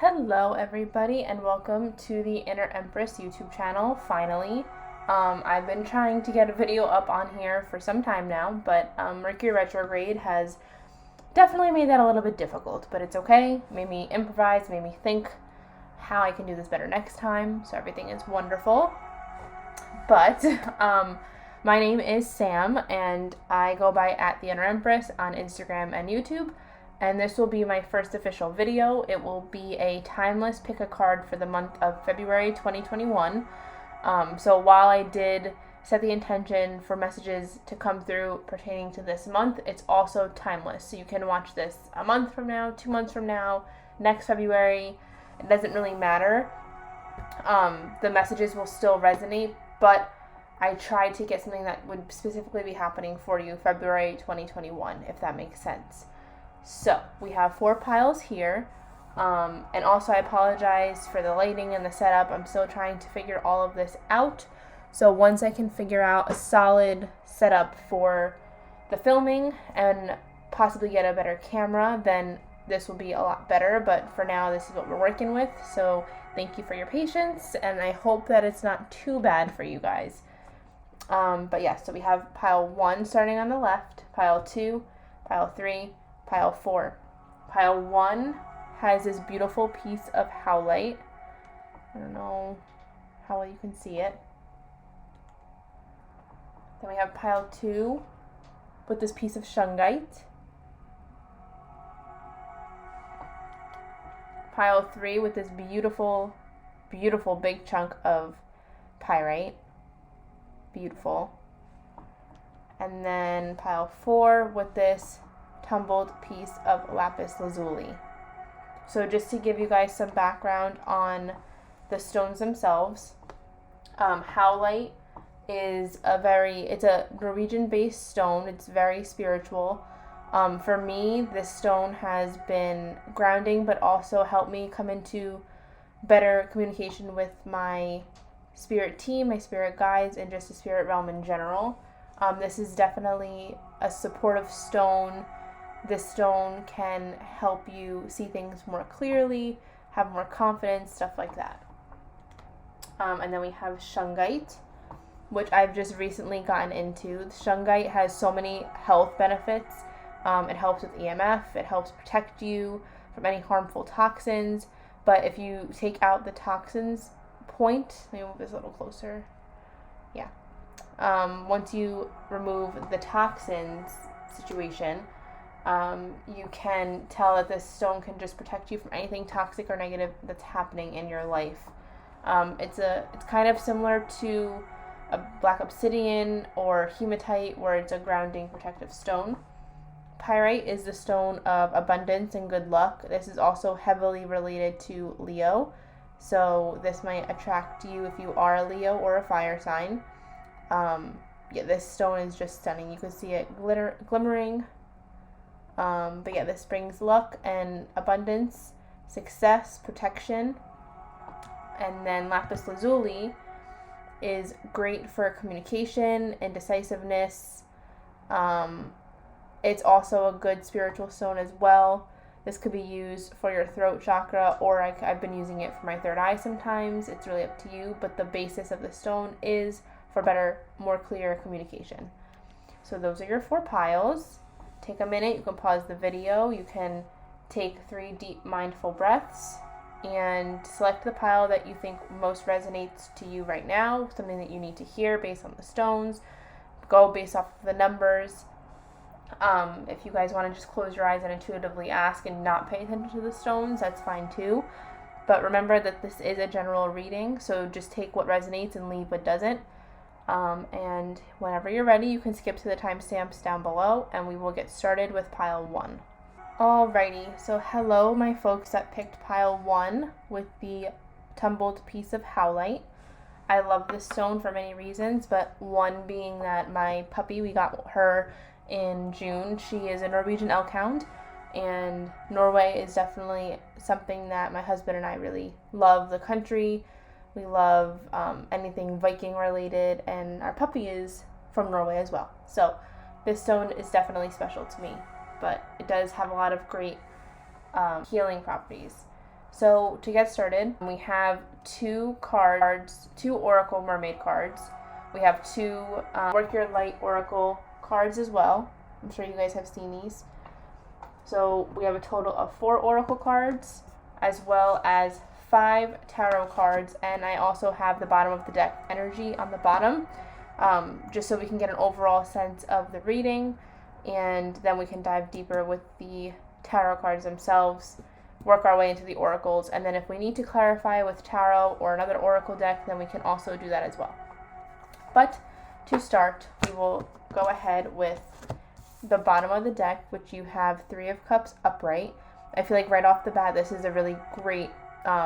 Hello everybody and welcome to the Inner Empress YouTube channel, finally. I've been trying to get a video up on here for some time now, but Mercury retrograde has definitely made that a little bit difficult, but it's okay. Made me improvise, made me think how I can do this better next time, so everything is wonderful. But my name is Sam and I go by @the_Inner_Empress on Instagram and YouTube. And this will be my first official video. It will be a timeless pick a card for the month of February 2021. So while I did set the intention for messages to come through pertaining to this month, it's also timeless. So you can watch this a month from now, 2 months from now, next February. It doesn't really matter. The messages will still resonate, but I tried to get something that would specifically be happening for you February 2021, if that makes sense. So we have 4 piles here, and also I apologize for the lighting and the setup. I'm still trying to figure all of this out. So once I can figure out a solid setup for the filming and possibly get a better camera, then this will be a lot better. But for now, this is what we're working with. So thank you for your patience, and I hope that it's not too bad for you guys. But yeah, so we have pile 1 starting on the left, pile 2, pile 3, pile 4. Pile 1 has this beautiful piece of howlite. I don't know how well you can see it. Then we have pile 2 with this piece of shungite. Pile 3 with this beautiful, beautiful big chunk of pyrite. Beautiful. And then pile 4 with this tumbled piece of lapis lazuli. So just to give you guys some background on the stones themselves, howlite is it's a Norwegian-based stone. It's very spiritual. For me, this stone has been grounding, but also helped me come into better communication with my spirit team, my spirit guides, and just the spirit realm in general. This is definitely a supportive stone. This stone can help you see things more clearly, have more confidence, stuff like that. And then we have shungite, which I've just recently gotten into. Shungite has so many health benefits. It helps with EMF. It helps protect you from any harmful toxins. But if you take out the toxins point, let me move this a little closer. Yeah. Once you remove the toxins situation, you can tell that this stone can just protect you from anything toxic or negative that's happening in your life. It's kind of similar to a black obsidian or hematite, where it's a grounding protective stone. Pyrite is the stone of abundance and good luck. This is also heavily related to Leo, so this might attract you if you are a Leo or a fire sign. Yeah, this stone is just stunning. You can see it glimmering. But yeah, this brings luck and abundance, success, protection. And then lapis lazuli is great for communication and decisiveness. It's also a good spiritual stone as well. This could be used for your throat chakra, or I've been using it for my third eye sometimes. It's really up to you, but the basis of the stone is for better, more clear communication. So those are your 4 piles. Take a minute, you can pause the video, you can take 3 deep mindful breaths and select the pile that you think most resonates to you right now, something that you need to hear based on the stones. Go based off of the numbers. If you guys want to just close your eyes and intuitively ask and not pay attention to the stones, that's fine too. But remember that this is a general reading, so just take what resonates and leave what doesn't. And whenever you're ready, you can skip to the timestamps down below, and we will get started with pile 1. Alrighty, so hello my folks that picked pile 1 with the tumbled piece of howlite. I love this stone for many reasons, but one being that my puppy, we got her in June. She is a Norwegian elkhound, and Norway is definitely something that my husband and I really love. The country, we love anything Viking related, and our puppy is from Norway as well. So this stone is definitely special to me, but it does have a lot of great healing properties. So to get started, we have two Oracle Mermaid cards. We have two Work Your Light Oracle cards as well. I'm sure you guys have seen these. So we have a total of 4 Oracle cards, as well as 5 Tarot cards, and I also have the bottom of the deck energy on the bottom, just so we can get an overall sense of the reading, and then we can dive deeper with the Tarot cards themselves, work our way into the oracles, and then if we need to clarify with Tarot or another Oracle deck, then we can also do that as well. But to start, we will go ahead with the bottom of the deck, which you have 3 of Cups upright. I feel like right off the bat, this is a really great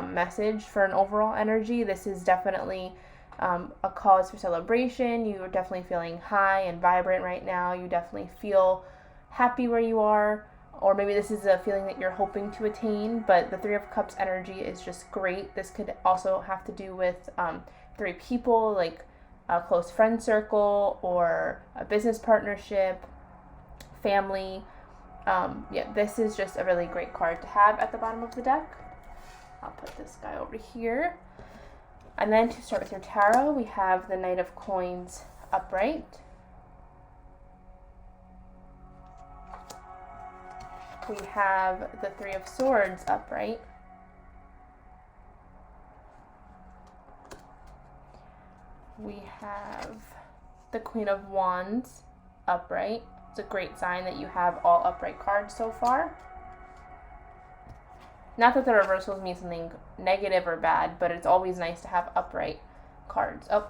message for an overall energy. This is definitely a cause for celebration. You are definitely feeling high and vibrant right now. You definitely feel happy where you are, or maybe this is a feeling that you're hoping to attain, but the 3 of Cups energy is just great. This could also have to do with 3 people, like a close friend circle or a business partnership, family. This is just a really great card to have at the bottom of the deck. I'll put this guy over here. And then to start with your tarot, we have the Knight of Coins upright. We have the 3 of Swords upright. We have the Queen of Wands upright. It's a great sign that you have all upright cards so far. Not that the reversals mean something negative or bad, but it's always nice to have upright cards. Oh,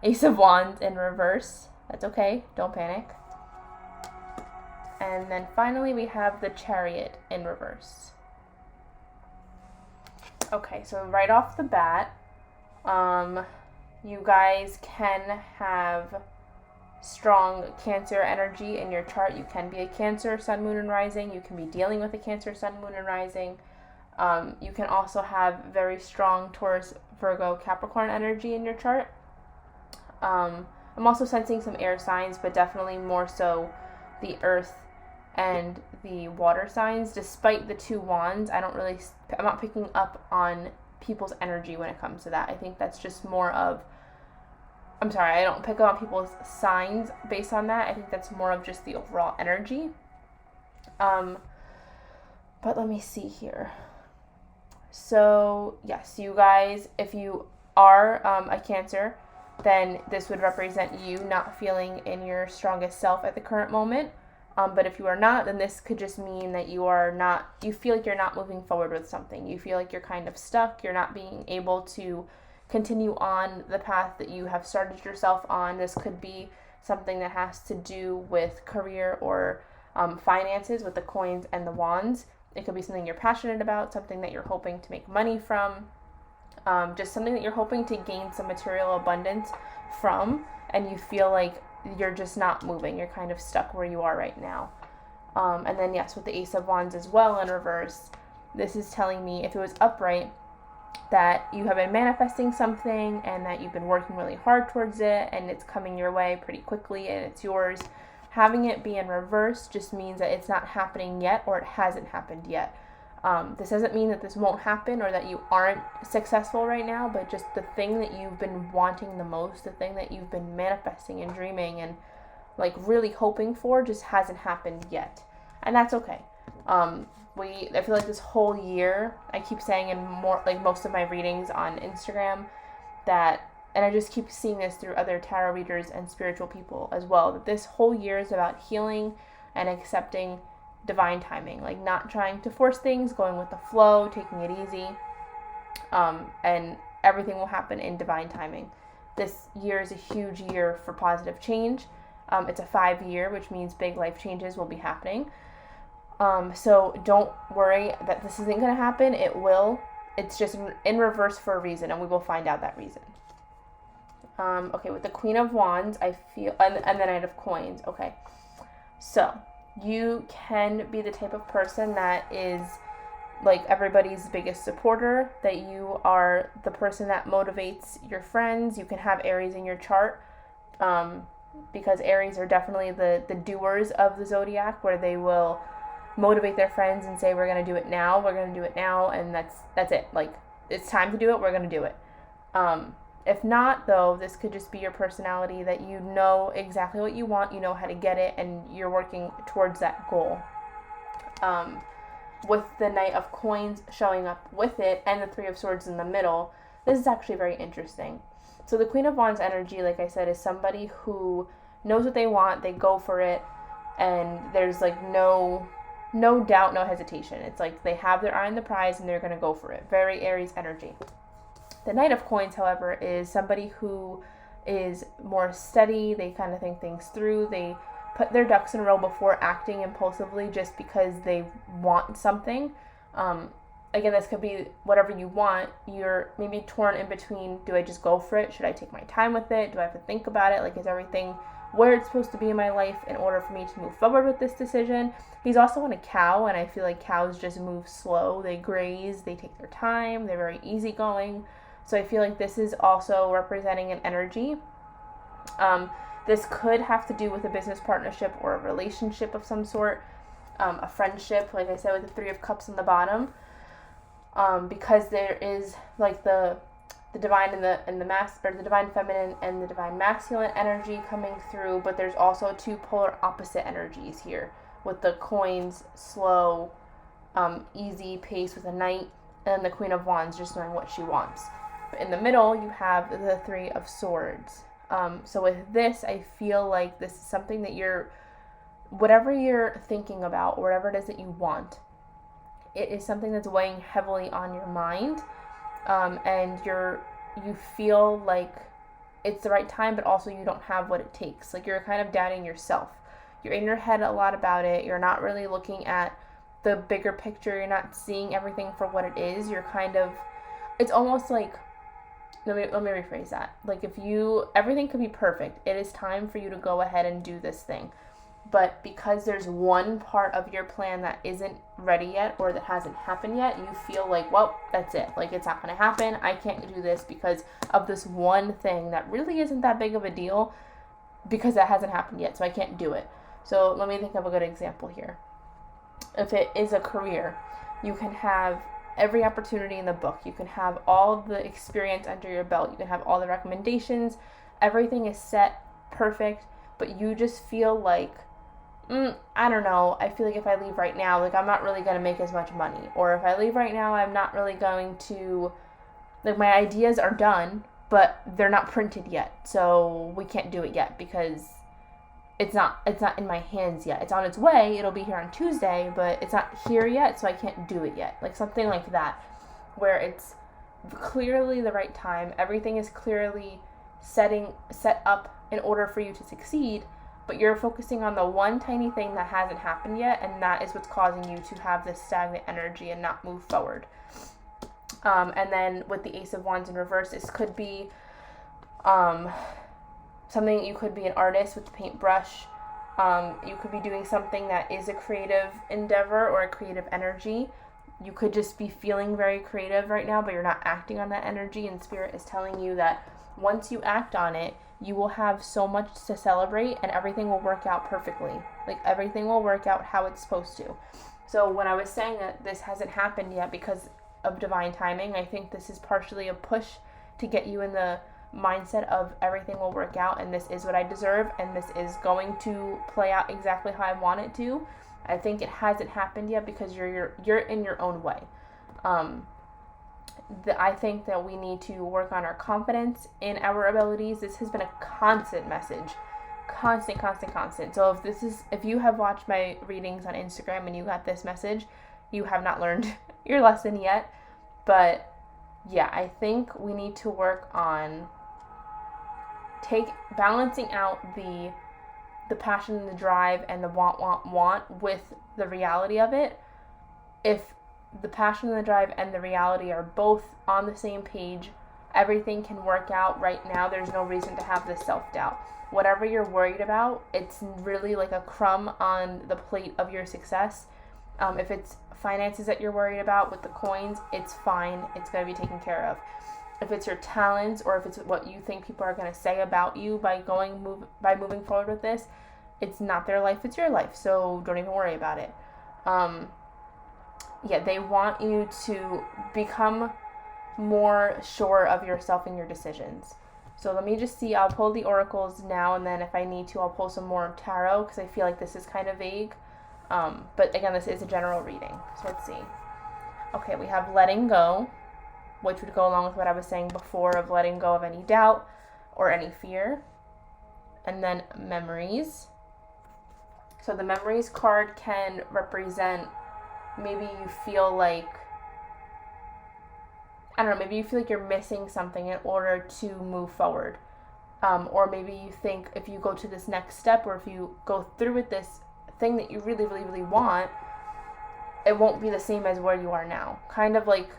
Ace of Wands in reverse. That's okay. Don't panic. And then finally we have the Chariot in reverse. Okay, so right off the bat, you guys can have strong Cancer energy in your chart. You can be a Cancer, Sun, Moon, and Rising. You can be dealing with a Cancer, Sun, Moon, and Rising. You can also have very strong Taurus, Virgo, Capricorn energy in your chart. I'm also sensing some air signs, but definitely more so the earth and the water signs. Despite the 2 wands, I'm not picking up on people's energy when it comes to that. I think that's just more of, I don't pick up on people's signs based on that. I think that's more of just the overall energy. But let me see here. So, yes, you guys, if you are a Cancer, then this would represent you not feeling in your strongest self at the current moment. But if you are not, then this could just mean that you feel like you're not moving forward with something. You feel like you're kind of stuck. You're not being able to continue on the path that you have started yourself on. This could be something that has to do with career or finances with the coins and the wands. It could be something you're passionate about, something that you're hoping to make money from, just something that you're hoping to gain some material abundance from, and you feel like you're just not moving. You're kind of stuck where you are right now. And then yes, with the Ace of Wands as well in reverse, this is telling me, if it was upright, that you have been manifesting something and that you've been working really hard towards it and it's coming your way pretty quickly and it's yours. Having it be in reverse just means that it's not happening yet, or it hasn't happened yet. This doesn't mean that this won't happen or that you aren't successful right now, but just the thing that you've been wanting the most, the thing that you've been manifesting and dreaming and like really hoping for just hasn't happened yet. And that's okay. I feel like this whole year, I keep saying in most of my readings on Instagram that, and I just keep seeing this through other tarot readers and spiritual people as well, that this whole year is about healing and accepting divine timing, like not trying to force things, going with the flow, taking it easy, and everything will happen in divine timing. This year is a huge year for positive change. It's a 5-year, which means big life changes will be happening. So don't worry that this isn't going to happen. It will. It's just in reverse for a reason, and we will find out that reason. Okay, with the Queen of Wands, I feel, and the Knight of Coins. Okay, so you can be the type of person that is like everybody's biggest supporter, that you are the person that motivates your friends. You can have Aries in your chart, because Aries are definitely the doers of the zodiac, where they will motivate their friends and say, we're going to do it now, and that's it. Like, it's time to do it, we're going to do it. If not, though, this could just be your personality, that you know exactly what you want, you know how to get it, and you're working towards that goal. With the Knight of Coins showing up with it and the Three of Swords in the middle, this is actually very interesting. So the Queen of Wands energy, like I said, is somebody who knows what they want, they go for it, and there's like no doubt, no hesitation. It's like they have their eye on the prize and they're going to go for it. Very Aries energy. The Knight of Coins, however, is somebody who is more steady. They kind of think things through. They put their ducks in a row before acting impulsively just because they want something. Again, this could be whatever you want. You're maybe torn in between, do I just go for it? Should I take my time with it? Do I have to think about it? Like, is everything where it's supposed to be in my life in order for me to move forward with this decision? He's also on a cow, and I feel like cows just move slow. They graze, they take their time, they're very easygoing. So I feel like this is also representing an energy. This could have to do with a business partnership or a relationship of some sort, a friendship, like I said, with the Three of Cups on the bottom, because there is like the divine and the divine feminine and the divine masculine energy coming through, but there's also two polar opposite energies here, with the coins slow, easy pace with a knight, and the Queen of Wands just knowing what she wants. But in the middle, you have the Three of Swords. So with this, I feel like this is something that whatever you're thinking about, or whatever it is that you want, it is something that's weighing heavily on your mind, and you feel like it's the right time, but also you don't have what it takes. Like, you're kind of doubting yourself. You're in your head a lot about it. You're not really looking at the bigger picture. You're not seeing everything for what it is. It's almost like, let me rephrase that. Like, everything could be perfect. It is time for you to go ahead and do this thing. But because there's one part of your plan that isn't ready yet, or that hasn't happened yet, you feel like, well, that's it. Like, it's not going to happen. I can't do this because of this one thing that really isn't that big of a deal, because that hasn't happened yet, so I can't do it. So let me think of a good example here. If it is a career, you can have every opportunity in the book. You can have all the experience under your belt. You can have all the recommendations. Everything is set perfect, but you just feel like, I don't know, I feel like if I leave right now, like, I'm not really going to make as much money. Or if I leave right now, I'm not really going to, like, my ideas are done, but they're not printed yet. So we can't do it yet because it's not in my hands yet. It's on its way. It'll be here on Tuesday, but it's not here yet, so I can't do it yet. Like, something like that, where it's clearly the right time. Everything is clearly set up in order for you to succeed, but you're focusing on the one tiny thing that hasn't happened yet, and that is what's causing you to have this stagnant energy and not move forward. And then with the Ace of Wands in reverse, this could be something. You could be an artist with the paintbrush. You could be doing something that is a creative endeavor or a creative energy. You could just be feeling very creative right now, but you're not acting on that energy, and Spirit is telling you that once you act on it, you will have so much to celebrate, and everything will work out perfectly. Like, everything will work out how it's supposed to. So when I was saying that this hasn't happened yet because of divine timing, I think this is partially a push to get you in the mindset of everything will work out, and this is what I deserve, and this is going to play out exactly how I want it to. I think it hasn't happened yet because you're in your own way. I think that we need to work on our confidence in our abilities. This has been a constant message. Constant. So if you have watched my readings on Instagram and you got this message, you have not learned your lesson yet. But yeah, I think we need to work on balancing out the passion and the drive and the want with the reality of it. If the passion and the drive and the reality are both on the same page, everything can work out right now. There's no reason to have this self-doubt. Whatever you're worried about, it's really like a crumb on the plate of your success. If it's finances that you're worried about with the coins, it's fine. It's going to be taken care of. If it's your talents, or if it's what you think people are going to say about you by moving forward with this, it's not their life, it's your life. So don't even worry about it. They want you to become more sure of yourself and your decisions. So let me just see. I'll pull the oracles now, and then if I need to, I'll pull some more tarot because I feel like this is kind of vague. But again, this is a general reading. So let's see. Okay, we have letting go, which would go along with what I was saying before of letting go of any doubt or any fear. And then memories. So the memories card can represent, maybe you feel like, I don't know, maybe you feel like you're missing something in order to move forward. Or maybe you think if you go to this next step, or if you go through with this thing that you really, really, really want, it won't be the same as where you are now. Kind of like,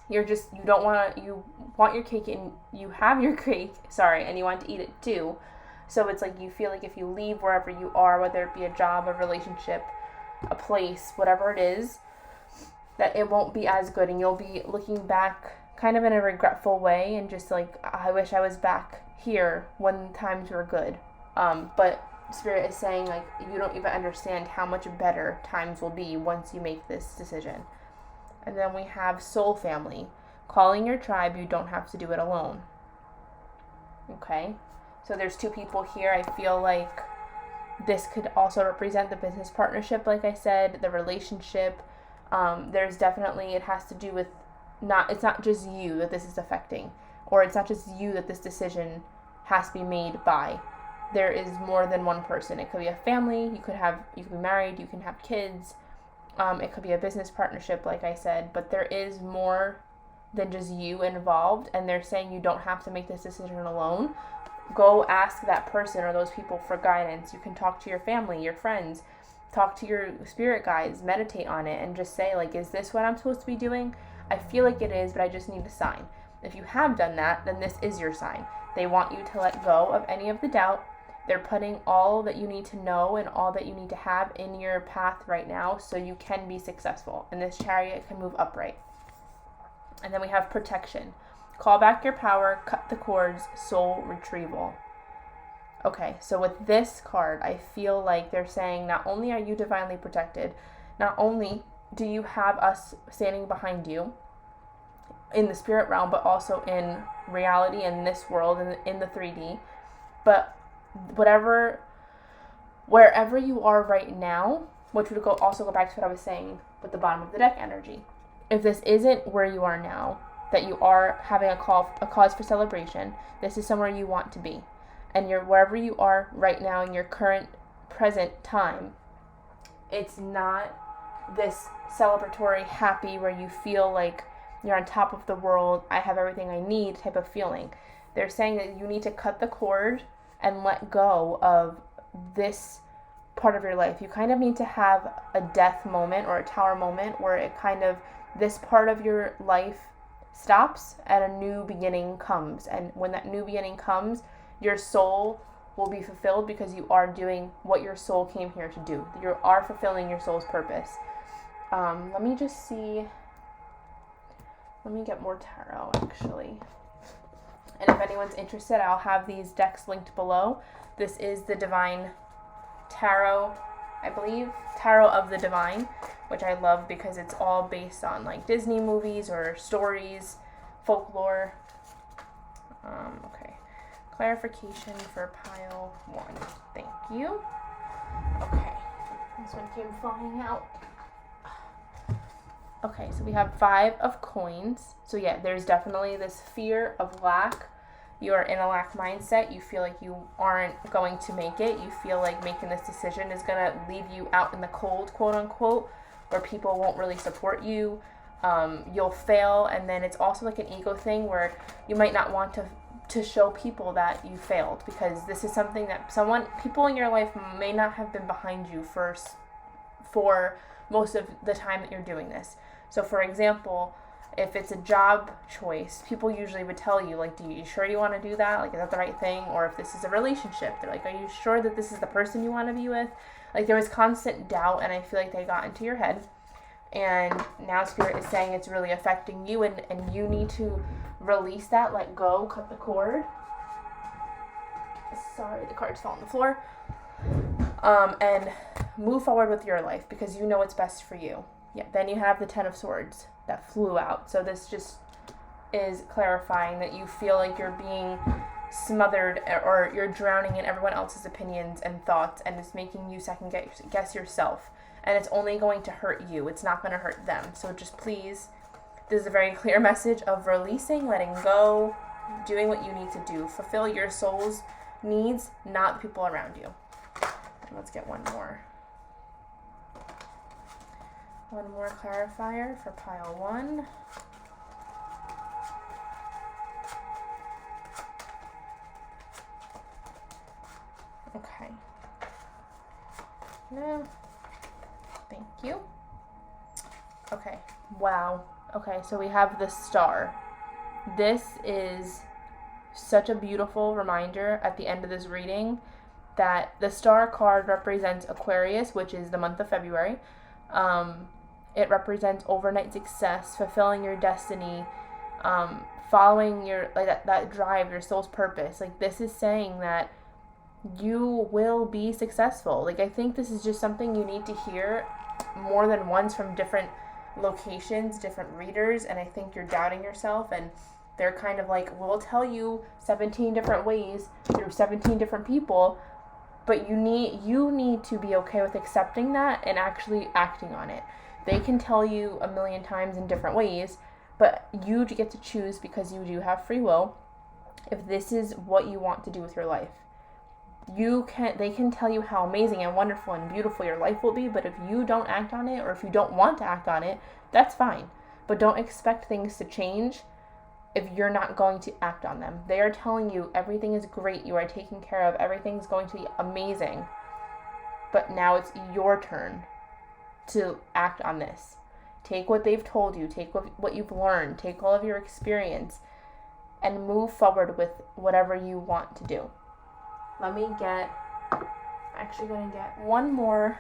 you want your cake and you have your cake, and you want to eat it too. So it's like you feel like if you leave wherever you are, whether it be a job, a relationship, a place, whatever it is, that it won't be as good, and you'll be looking back kind of in a regretful way and just like, I wish I was back here when times were good. But Spirit is saying, like, you don't even understand how much better times will be once you make this decision. And then we have soul family. Calling your tribe, you don't have to do it alone. Okay? So there's two people here. I feel like this could also represent the business partnership, like I said, the relationship. There's definitely, it has to do with it's not just you that this is affecting, or it's not just you that this decision has to be made by. There is more than one person. It could be a family, you could be married, you can have kids. It could be a business partnership, like I said, but there is more than just you involved, and they're saying you don't have to make this decision alone. Go ask that person or those people for guidance. You can talk to your family, your friends, talk to your spirit guides, meditate on it, and just say, like, is this what I'm supposed to be doing? I feel like it is, but I just need a sign. If you have done that, then this is your sign. They want you to let go of any of the doubt. They're putting all that you need to know and all that you need to have in your path right now so you can be successful. And this chariot can move upright. And then we have protection. Call back your power, cut the cords, soul retrieval. Okay, so with this card, I feel like they're saying not only are you divinely protected, not only do you have us standing behind you in the spirit realm, but also in reality, in this world, in the 3D, but wherever you are right now, which would also go back to what I was saying with the bottom of the deck energy. If this isn't where you are now, that you are having a cause for celebration, this is somewhere you want to be. And wherever you are right now in your current present time, it's not this celebratory, happy, where you feel like you're on top of the world, I have everything I need type of feeling. They're saying that you need to cut the cord and let go of this part of your life. You kind of need to have a death moment or a tower moment where it kind of, this part of your life stops and a new beginning comes. And when that new beginning comes, your soul will be fulfilled because you are doing what your soul came here to do. You are fulfilling your soul's purpose. Let me just see. Let me get more tarot, actually. And if anyone's interested, I'll have these decks linked below. This is the Divine Tarot, I believe. Tarot of the Divine, which I love because it's all based on like Disney movies or stories, folklore. Okay. Clarification for pile 1. Thank you. Okay. This one came flying out. Okay, so we have 5 of coins. So yeah, there's definitely this fear of lack. You're in a lack mindset. You feel like you aren't going to make it. You feel like making this decision is going to leave you out in the cold, quote unquote, where people won't really support you. You'll fail, and then it's also like an ego thing where you might not want to show people that you failed, because this is something that people in your life may not have been behind you for most of the time that you're doing this. So for example, if it's a job choice, people usually would tell you, like, you sure you want to do that? Like, is that the right thing? Or if this is a relationship, they're like, are you sure that this is the person you want to be with? Like, there was constant doubt, and I feel like they got into your head. And now Spirit is saying it's really affecting you, and you need to release that, let go, cut the cord. Sorry, the cards fell on the floor. And move forward with your life because you know what's best for you. Yeah, then you have the Ten of Swords that flew out. So this just is clarifying that you feel like you're being smothered or you're drowning in everyone else's opinions and thoughts, and it's making you second guess yourself. And it's only going to hurt you. It's not going to hurt them. So just please, this is a very clear message of releasing, letting go, doing what you need to do. Fulfill your soul's needs, not the people around you. And let's get one more. One more clarifier for pile 1. Okay. No. Thank you. Okay. Wow. Okay, so we have the Star. This is such a beautiful reminder at the end of this reading that the Star card represents Aquarius, which is the month of February. It represents overnight success, fulfilling your destiny, following your that drive, your soul's purpose. Like, this is saying that you will be successful. Like, I think this is just something you need to hear more than once from different locations, different readers, and I think you're doubting yourself, and they're kind of like, we'll tell you 17 different ways through 17 different people, but you need to be okay with accepting that and actually acting on it. They can tell you a million times in different ways, but you get to choose, because you do have free will, if this is what you want to do with your life. They can tell you how amazing and wonderful and beautiful your life will be, but if you don't act on it, or if you don't want to act on it, that's fine. But don't expect things to change if you're not going to act on them. They are telling you everything is great, you are taken care of, everything's going to be amazing. But now it's your turn to act on this. Take what they've told you, take what you've learned, take all of your experience, and move forward with whatever you want to do. I'm actually going to get one more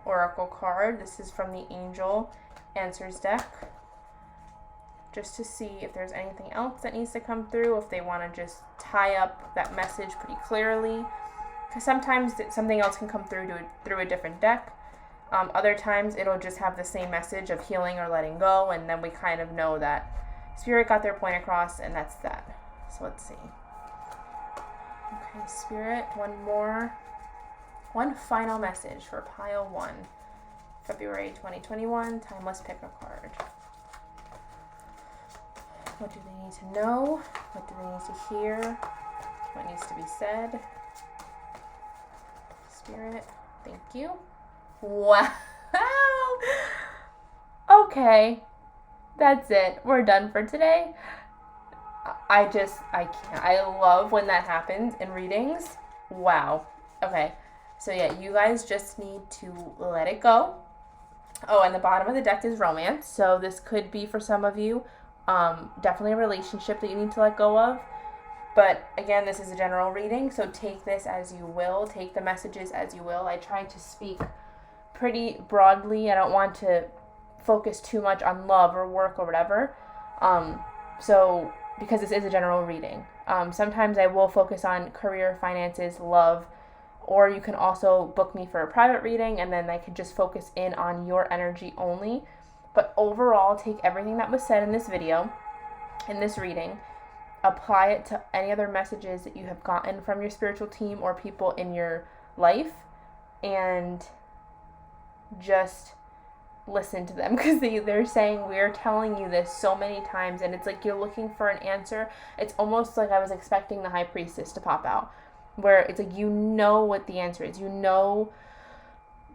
oracle card. This is from the Angel Answers deck, just to see if there's anything else that needs to come through, if they want to just tie up that message pretty clearly. Because sometimes something else can come through a different deck. Other times it'll just have the same message of healing or letting go, and then we kind of know that Spirit got their point across, and that's that. So let's see. Okay, Spirit, one final message for pile 1, February 2021, timeless pick a card. What do they need to know? What do they need to hear? What needs to be said? Spirit, thank you. Wow. Okay, that's it. We're done for today. I can't. I love when that happens in readings. Wow. Okay. So yeah, you guys just need to let it go. Oh, and the bottom of the deck is romance. So this could be for some of you, definitely a relationship that you need to let go of. But again, this is a general reading, so take this as you will. Take the messages as you will. I try to speak pretty broadly. I don't want to focus too much on love or work or whatever. So because this is a general reading. Sometimes I will focus on career, finances, love, or you can also book me for a private reading, and then I could just focus in on your energy only. But overall, take everything that was said in this video, in this reading, apply it to any other messages that you have gotten from your spiritual team or people in your life, and just listen to them, because they're saying, we're telling you this so many times, and it's like you're looking for an answer. It's almost like I was expecting the High Priestess to pop out, where it's like, you know what the answer is, you know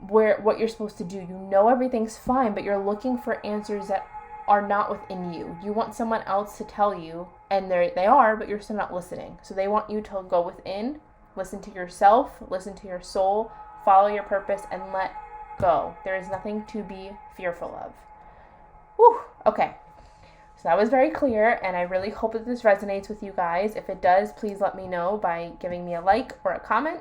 what you're supposed to do, you know everything's fine, but you're looking for answers that are not within you. You want someone else to tell you, and they are, but you're still not listening. So they want you to go within, listen to yourself, listen to your soul, follow your purpose, and let go. There is nothing to be fearful of. Whew. Okay. So that was very clear, and I really hope that this resonates with you guys. If it does, please let me know by giving me a like or a comment.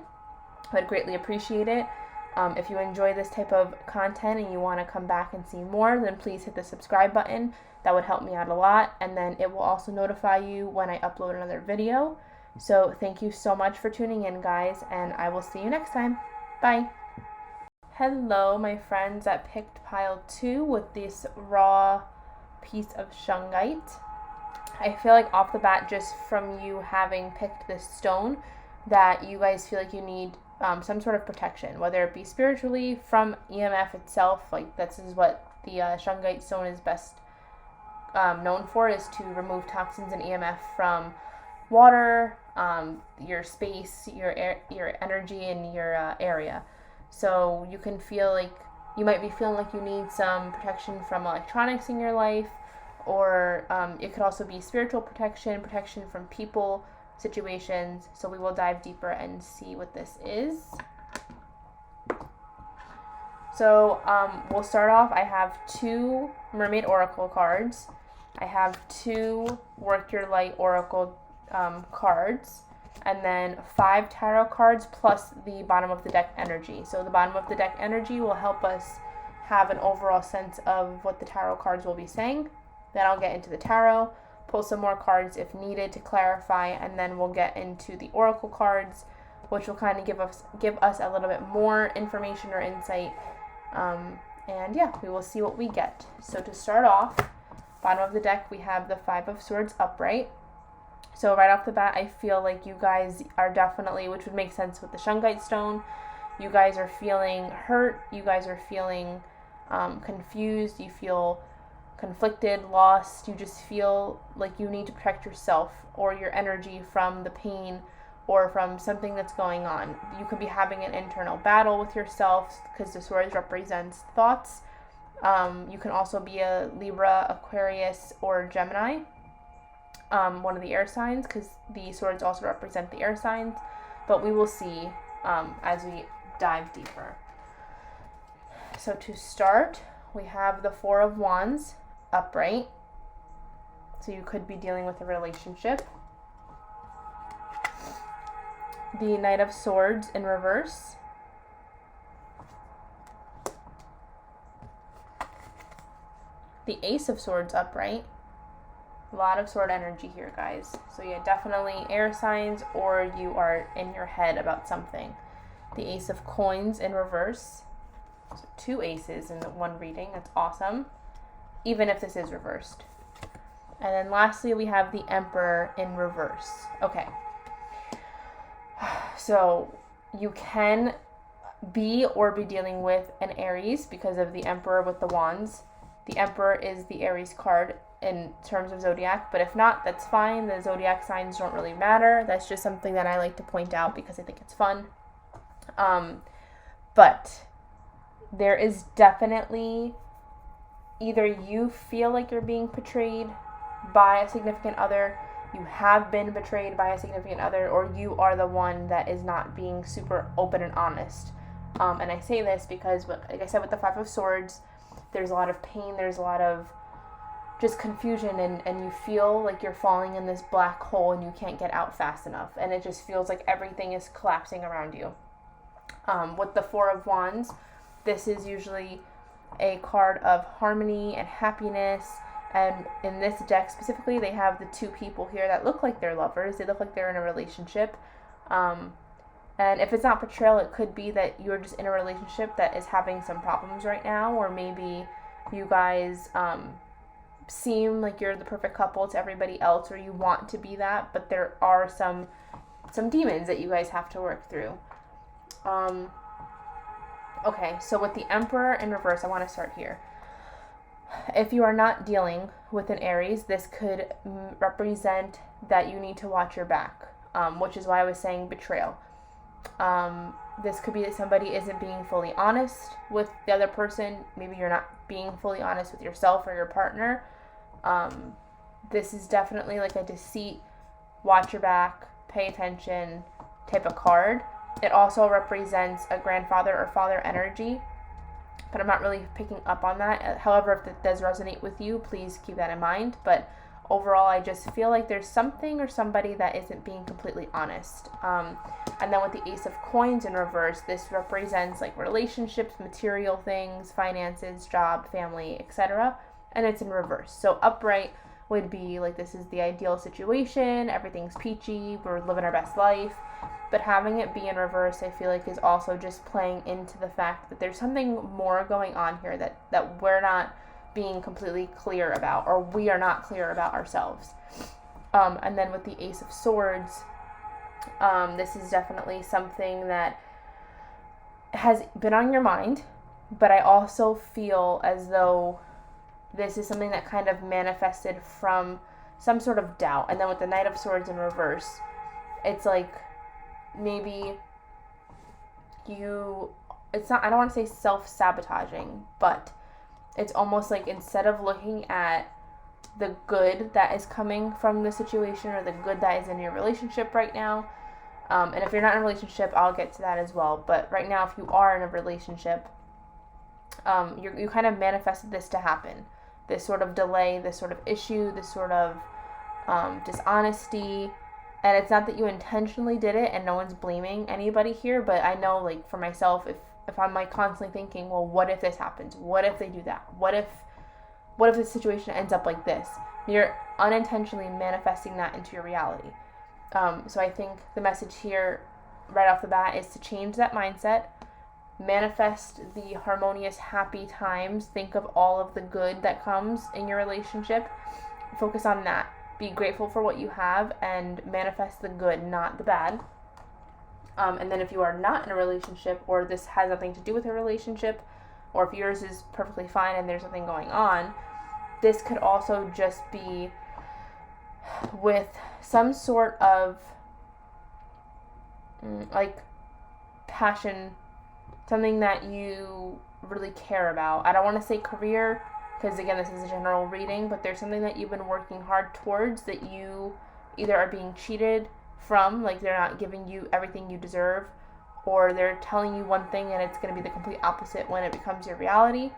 I'd greatly appreciate it. If you enjoy this type of content and you want to come back and see more, then please hit the subscribe button. That would help me out a lot, and then it will also notify you when I upload another video. So thank you so much for tuning in, guys, and I will see you next time. Bye. Hello, my friends that picked pile 2 with this raw piece of shungite. I feel like off the bat, just from you having picked this stone, that you guys feel like you need some sort of protection, whether it be spiritually from EMF itself. Like this is what the shungite stone is best known for, is to remove toxins and EMF from water, your space, your energy, and your area. So you can feel like you might be feeling like you need some protection from electronics in your life, or it could also be spiritual protection from people, situations. So we will dive deeper and see what this is. So we'll start off. I have 2 Mermaid Oracle cards. I have 2 Work Your Light Oracle cards, and then 5 tarot cards plus the bottom of the deck energy. So the bottom of the deck energy will help us have an overall sense of what the tarot cards will be saying. Then I'll get into the tarot, pull some more cards if needed to clarify, and then we'll get into the oracle cards, which will kind of give us a little bit more information or insight. And yeah, we will see what we get. So to start off, bottom of the deck, we have the 5 of Swords upright. So right off the bat, I feel like you guys are definitely, which would make sense with the shungite stone, you guys are feeling hurt, you guys are feeling confused, you feel conflicted, lost. You just feel like you need to protect yourself or your energy from the pain or from something that's going on. You could be having an internal battle with yourself, because the swords represents thoughts. You can also be a Libra, Aquarius, or Gemini, one of the air signs, because the swords also represent the air signs. But we will see as we dive deeper. So to start, we have the 4 of Wands upright. So you could be dealing with a relationship. The Knight of Swords in reverse. The Ace of Swords upright. A lot of sword energy here, guys. So yeah, definitely air signs, or you are in your head about something. The Ace of Coins in reverse. So 2 aces in the one reading. That's awesome, even if this is reversed. And then lastly, we have the Emperor in reverse. Okay. So you can be dealing with an Aries because of the Emperor with the Wands. The Emperor is the Aries card in terms of zodiac, but if not, that's fine. The zodiac signs don't really matter. That's just something that I like to point out because I think it's fun. But there is definitely, either you feel like you're being betrayed by a significant other, you have been betrayed by a significant other, or you are the one that is not being super open and honest. And I say this because, like I said, with the 5 of Swords, there's a lot of pain, there's a lot of just confusion, and you feel like you're falling in this black hole and you can't get out fast enough, and it just feels like everything is collapsing around you. With the 4 of Wands, this is usually a card of harmony and happiness, and in this deck specifically, they have the 2 people here that look like they're lovers. They look like they're in a relationship. And if it's not betrayal, it could be that you're just in a relationship that is having some problems right now, or maybe you guys seem like you're the perfect couple to everybody else, or you want to be that, but there are some demons that you guys have to work through. Okay, so with the Emperor in reverse, I want to start here. If you are not dealing with an Aries, this could represent that you need to watch your back, which is why I was saying betrayal. This could be that somebody isn't being fully honest with the other person. Maybe you're not being fully honest with yourself or your partner. This is definitely like a deceit, watch your back, pay attention type of card. It also represents a grandfather or father energy, but I'm not really picking up on that. However, if it does resonate with you, please keep that in mind. But overall, I just feel like there's something or somebody that isn't being completely honest. And then with the Ace of Coins in reverse, this represents like relationships, material things, finances, job, family, etc. And it's in reverse. So upright, would be like, this is the ideal situation, everything's peachy, we're living our best life. But having it be in reverse, I feel like, is also just playing into the fact that there's something more going on here that we're not being completely clear about, or we are not clear about ourselves. And then with the Ace of Swords, this is definitely something that has been on your mind, but I also feel as though this is something that kind of manifested from some sort of doubt. And then with the Knight of Swords in reverse, it's like maybe it's not, I don't want to say self-sabotaging, but it's almost like, instead of looking at the good that is coming from the situation, or the good that is in your relationship right now, and if you're not in a relationship, I'll get to that as well, but right now, if you are in a relationship, you kind of manifested this to happen, this sort of delay, this sort of issue, this sort of dishonesty. And it's not that you intentionally did it, and no one's blaming anybody here, but I know, like, for myself, if I'm like constantly thinking, well, what if this happens? What if they do that? What if the situation ends up like this? You're unintentionally manifesting that into your reality. So I think the message here right off the bat is to change that mindset, manifest the harmonious, happy times, think of all of the good that comes in your relationship, focus on that. Be grateful for what you have and manifest the good, not the bad. And then if you are not in a relationship, or this has nothing to do with a relationship, or if yours is perfectly fine and there's nothing going on, this could also just be with some sort of like passion, something that you really care about. I don't want to say career, because again, this is a general reading, but there's something that you've been working hard towards that you either are being cheated from, like they're not giving you everything you deserve, or they're telling you one thing and it's going to be the complete opposite when it becomes your reality,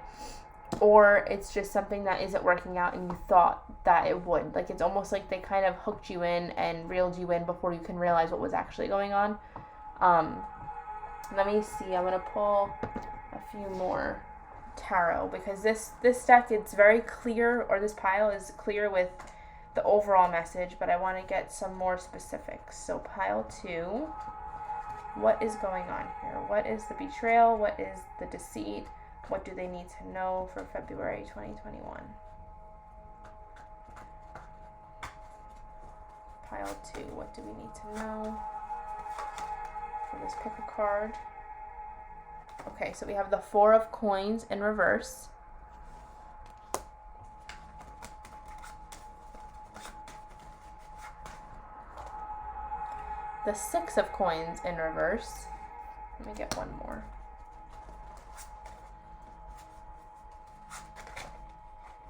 or it's just something that isn't working out and you thought that it would. Like, it's almost like they kind of hooked you in and reeled you in before you can realize what was actually going on. Let me see, I'm going to pull a few more tarot, because this deck, it's very clear, or this pile is clear with the overall message, but I want to get some more specifics. So pile 2, what is going on here? What is the betrayal? What is the deceit? What do they need to know for February 2021? Pile 2, what do we need to know for this pick a card? Okay, so we have the 4 of Coins in reverse. The 6 of Coins in reverse. Let me get one more.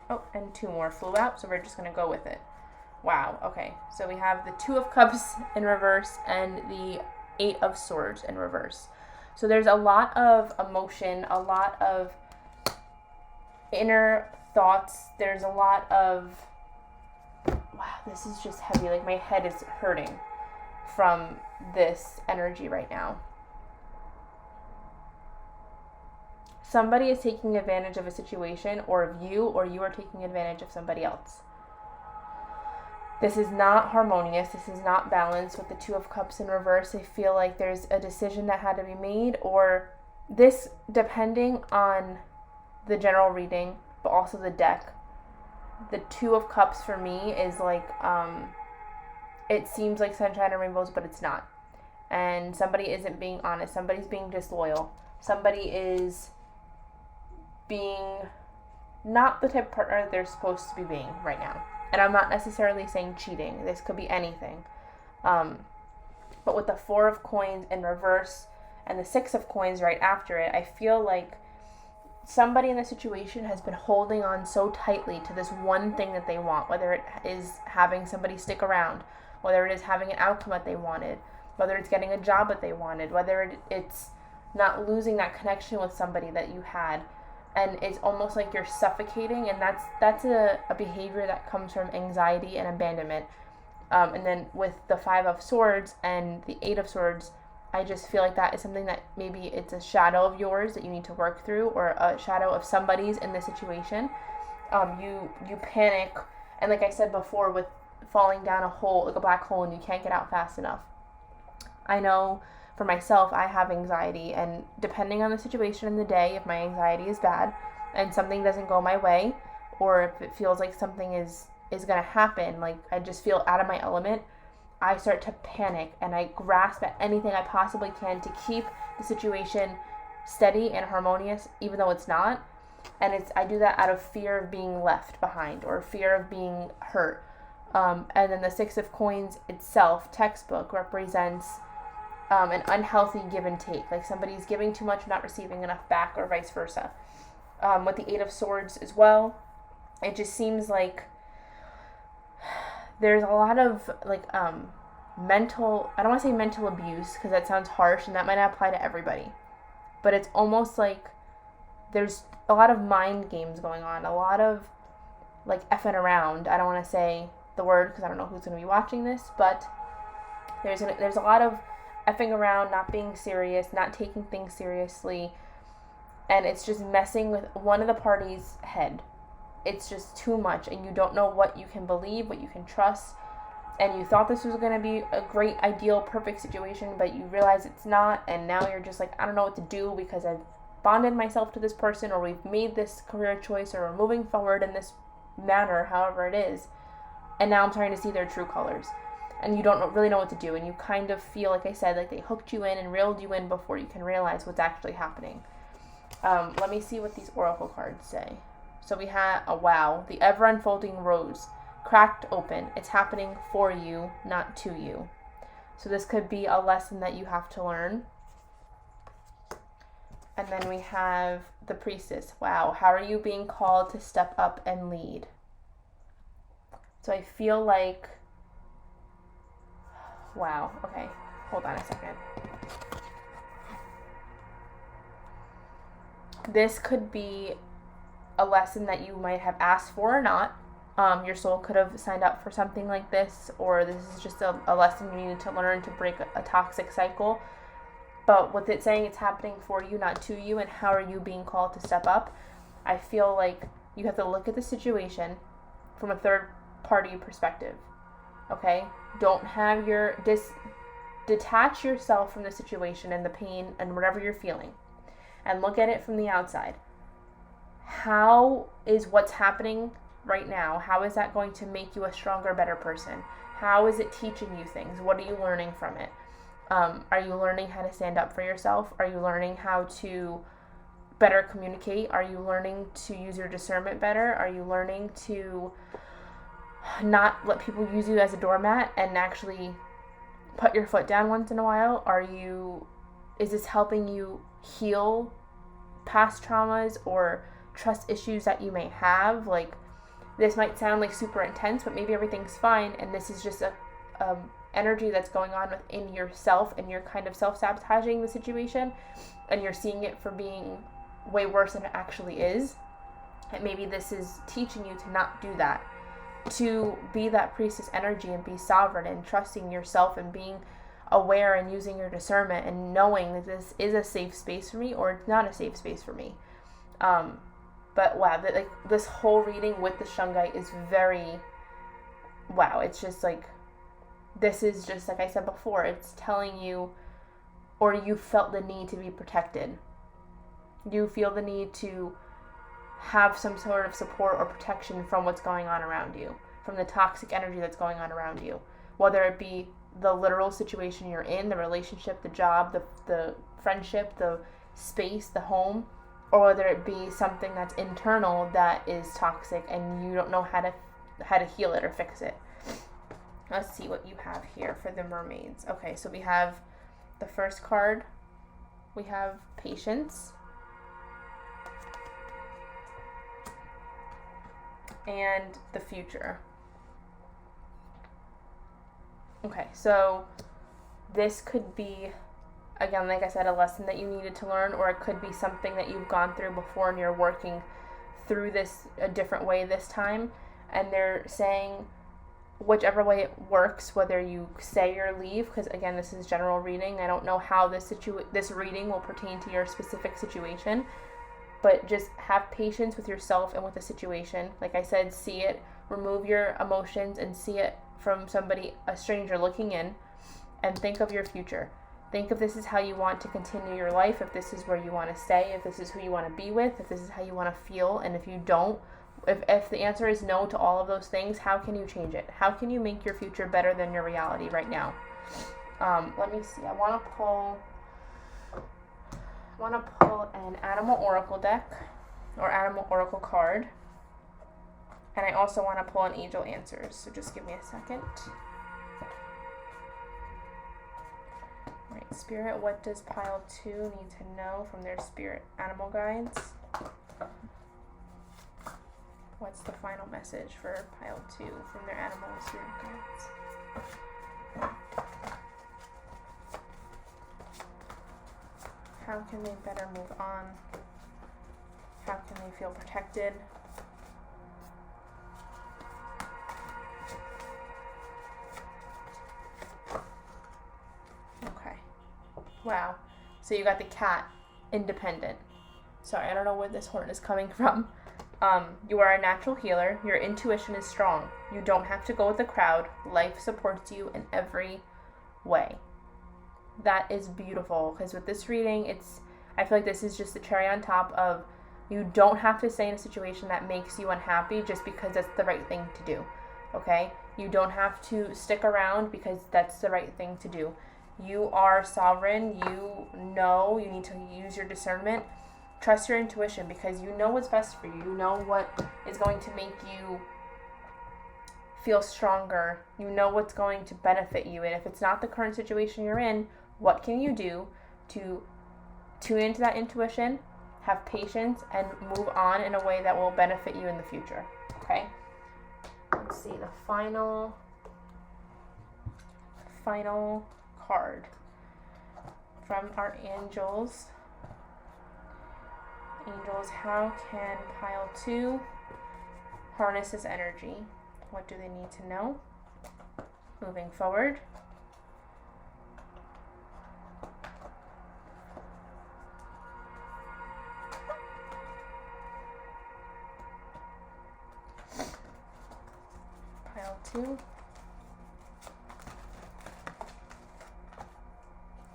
Oh, and 2 more flew out, so we're just going to go with it. Wow, okay. So we have the 2 of Cups in reverse and the 8 of Swords in reverse. So there's a lot of emotion, a lot of inner thoughts. There's a lot of, wow, this is just heavy. Like, my head is hurting from this energy right now. Somebody is taking advantage of a situation, or of you, or you are taking advantage of somebody else. This is not harmonious. This is not balanced with the 2 of Cups in reverse. I feel like there's a decision that had to be made, or this, depending on the general reading, but also the deck, the 2 of Cups for me is like, it seems like sunshine and rainbows, but it's not. And somebody isn't being honest. Somebody's being disloyal. Somebody is being not the type of partner that they're supposed to be being right now. And I'm not necessarily saying cheating. This could be anything. But with the 4 of Coins in reverse and the 6 of Coins right after it, I feel like somebody in the situation has been holding on so tightly to this one thing that they want, whether it is having somebody stick around, whether it is having an outcome that they wanted, whether it's getting a job that they wanted, whether it's not losing that connection with somebody that you had. And it's almost like you're suffocating, and that's a behavior that comes from anxiety and abandonment. And then with the 5 of Swords and the 8 of Swords, I just feel like that is something that maybe it's a shadow of yours that you need to work through, or a shadow of somebody's in this situation. You panic And like I said before, with falling down a hole, like a black hole, and you can't get out fast enough. I know for myself, I have anxiety, and depending on the situation in the day, if my anxiety is bad and something doesn't go my way, or if it feels like something is going to happen, like I just feel out of my element, I start to panic and I grasp at anything I possibly can to keep the situation steady and harmonious, even though it's not. And I do that out of fear of being left behind or fear of being hurt. And then the Six of Coins itself, textbook, represents an unhealthy give and take. Like somebody's giving too much, not receiving enough back, or vice versa. With the Eight of Swords as well, it just seems like there's a lot of like mental, I don't want to say mental abuse because that sounds harsh and that might not apply to everybody, but it's almost like there's a lot of mind games going on, a lot of like effing around. I don't want to say the word because I don't know who's going to be watching this, but there's a lot of effing around, not being serious, not taking things seriously, and it's just messing with one of the parties' head. It's just too much, and you don't know what you can believe, what you can trust, and you thought this was going to be a great, ideal, perfect situation, but you realize it's not, and now you're just like, I don't know what to do because I've bonded myself to this person, or we've made this career choice, or we're moving forward in this manner, however it is, and now I'm starting to see their true colors, and you don't really know what to do, and you kind of feel, like I said, like they hooked you in and reeled you in before you can realize what's actually happening. Let me see what these oracle cards say. So we have wow, the ever-unfolding rose, cracked open. It's happening for you, not to you. So this could be a lesson that you have to learn. And then we have the priestess. Wow, how are you being called to step up and lead? So I feel like, wow, okay, hold on a second. This could be a lesson that you might have asked for or not. Your soul could have signed up for something like this, or this is just a lesson you needed to learn to break a toxic cycle. But with it saying it's happening for you, not to you, and how are you being called to step up, I feel like you have to look at the situation from a third party perspective. Okay? Don't have detach yourself from the situation and the pain and whatever you're feeling, and look at it from the outside. How is what's happening right now, how is that going to make you a stronger, better person? How is it teaching you things? What are you learning from it? Are you learning how to stand up for yourself? Are you learning how to better communicate? Are you learning to use your discernment better? Are you learning to not let people use you as a doormat and actually put your foot down once in a while? Is this helping you heal past traumas or trust issues that you may have? Like, this might sound like super intense, but maybe everything's fine, and this is just a energy that's going on within yourself, and you're kind of self-sabotaging the situation, and you're seeing it for being way worse than it actually is. And maybe this is teaching you to not do that, to be that priestess energy and be sovereign and trusting yourself and being aware and using your discernment and knowing that this is a safe space for me or it's not a safe space for me. But wow, this whole reading with the shungite is very, wow, it's just like, this is just, like I said before, it's telling you, or you felt the need to be protected. You feel the need to have some sort of support or protection from what's going on around you, from the toxic energy that's going on around you, whether it be the literal situation you're in, the relationship, the job, the friendship, the space, the home, or whether it be something that's internal that is toxic and you don't know how to heal it or fix it. Let's see what you have here for the mermaids. Okay, so we have the first card. We have patience. And the future. Okay, so this could be, again, like I said, a lesson that you needed to learn, or it could be something that you've gone through before and you're working through this a different way this time. And they're saying whichever way it works, whether you stay or leave, because again, this is general reading. I don't know how this reading will pertain to your specific situation, but just have patience with yourself and with the situation. Like I said, see it remove your emotions and see it from a stranger looking in, and think of your future. Think if this is how you want to continue your life, if this is where you want to stay, if this is who you want to be with, if this is how you want to feel, and if you don't, if the answer is no to all of those things, how can you change it? How can you make your future better than your reality right now? Let me see. I want to pull an animal oracle deck or animal oracle card. And I also want to pull an angel answers. So just give me a second. All right, Spirit, what does pile 2 need to know from their spirit animal guides? What's the final message for pile 2 from their animal spirit guides? How can they better move on? How can they feel protected? Okay. Wow. So you got the cat, independent. Sorry, I don't know where this horn is coming from. You are a natural healer. Your intuition is strong. You don't have to go with the crowd. Life supports you in every way. That is beautiful, because with this reading, I feel like this is just the cherry on top of, you don't have to stay in a situation that makes you unhappy just because that's the right thing to do, okay? You don't have to stick around because that's the right thing to do. You are sovereign. You know you need to use your discernment. Trust your intuition, because you know what's best for you. You know what is going to make you feel stronger. You know what's going to benefit you. And if it's not the current situation you're in, what can you do to tune into that intuition, have patience, and move on in a way that will benefit you in the future? Okay? Let's see, the final card from our angels. Angels, how can pile 2 harness this energy? What do they need to know? Moving forward. Pile 2.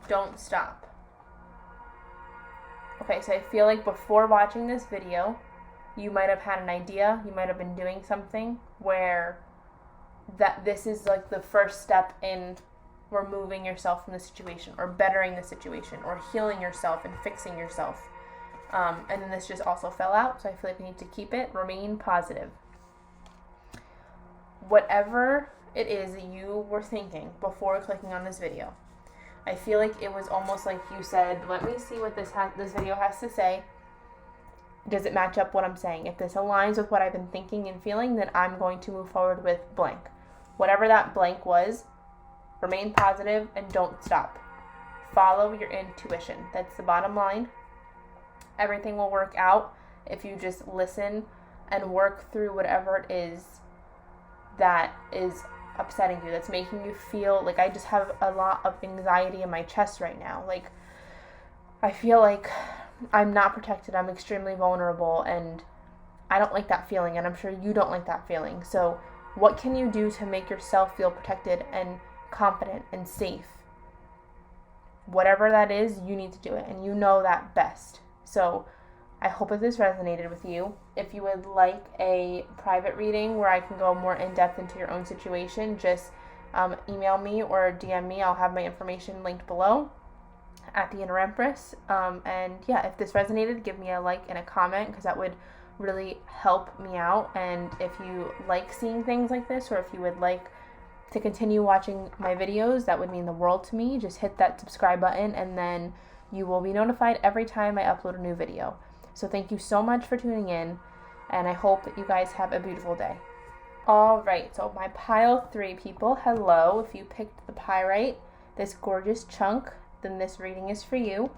Don't stop. Okay, so I feel like before watching this video, you might have had an idea, you might have been doing something where this is like the first step in removing yourself from the situation, or bettering the situation, or healing yourself and fixing yourself. And then this just also fell out, so I feel like we need to keep it. Remain positive. Whatever it is that you were thinking before clicking on this video, I feel like it was almost like you said, let me see what this video has to say. Does it match up what I'm saying? If this aligns with what I've been thinking and feeling, then I'm going to move forward with blank. Whatever that blank was, remain positive and don't stop. Follow your intuition. That's the bottom line. Everything will work out if you just listen and work through whatever it is that is upsetting you, that's making you feel like, I just have a lot of anxiety in my chest right now. Like, I feel like I'm not protected. I'm extremely vulnerable, and I don't like that feeling, and I'm sure you don't like that feeling. So what can you do to make yourself feel protected and confident and safe? Whatever that is, you need to do it, and you know that best. So I hope that this resonated with you. If you would like a private reading where I can go more in depth into your own situation, just email me or DM me. I'll have my information linked below at the Inner Empress. And yeah, if this resonated, give me a like and a comment, because that would really help me out. And if you like seeing things like this, or if you would like to continue watching my videos, that would mean the world to me. Just hit that subscribe button, and then you will be notified every time I upload a new video. So thank you so much for tuning in, and I hope that you guys have a beautiful day. All right, so my pile 3 people, hello. If you picked the pyrite, this gorgeous chunk, then this reading is for you.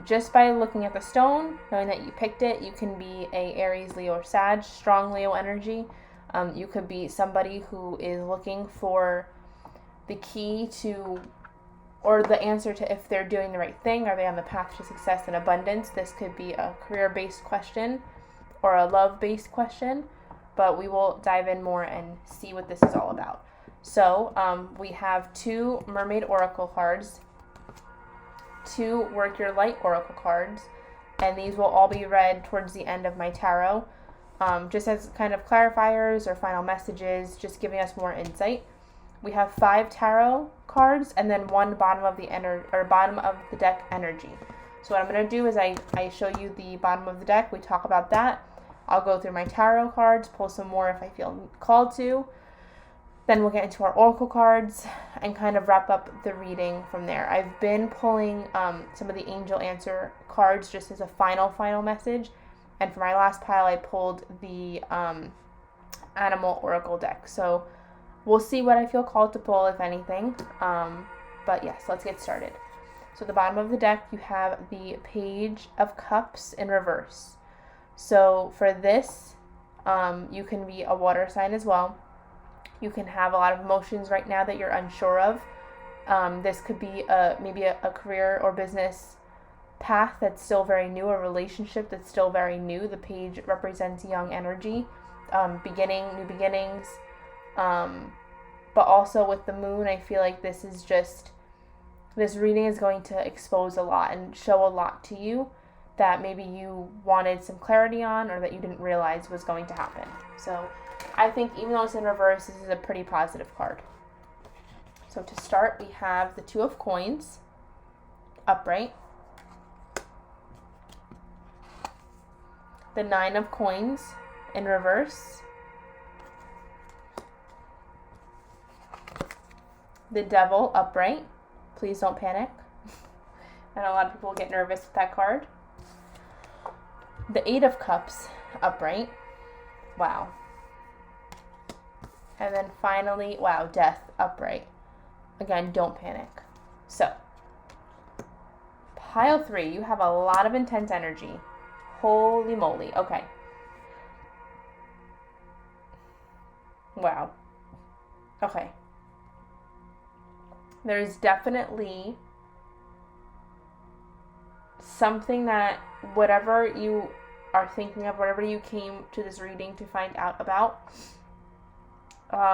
Just by looking at the stone, knowing that you picked it, you can be a Aries, Leo, or Sag, strong Leo energy. You could be somebody who is looking for the key to, or the answer to if they're doing the right thing. Are they on the path to success and abundance? This could be a career-based question or a love-based question. but we will dive in more and see what this is all about. So we have 2 Mermaid Oracle cards, 2 Work Your Light Oracle cards, and these will all be read towards the end of my tarot, just as kind of clarifiers or final messages, just giving us more insight. We have 5 tarot cards and then 1 bottom of the deck energy. So what I'm going to do is I show you the bottom of the deck. We talk about that. I'll go through my tarot cards, pull some more if I feel called to. Then we'll get into our oracle cards and kind of wrap up the reading from there. I've been pulling some of the angel answer cards just as a final message. And for my last pile, I pulled the animal oracle deck. So we'll see what I feel called to pull, if anything. But yes, let's get started. So at the bottom of the deck, you have the Page of Cups in reverse. So for this, you can be a water sign as well. You can have a lot of emotions right now that you're unsure of. This could be maybe a career or business path that's still very new, a relationship that's still very new. The page represents young energy, new beginnings. But also with the moon, I feel like this reading is going to expose a lot and show a lot to you that maybe you wanted some clarity on or that you didn't realize was going to happen. So I think even though it's in reverse, this is a pretty positive card. So to start, we have the 2 of Coins, upright. The 9 of Coins in reverse. The Devil, upright. Please don't panic. I know a lot of people get nervous with that card. The 8 of Cups, upright. Wow. And then finally, wow, Death, upright. Again, don't panic. So, pile 3, you have a lot of intense energy. Holy moly. Okay. Wow. Okay. There's definitely something that whatever you are thinking of, whatever you came to this reading to find out about,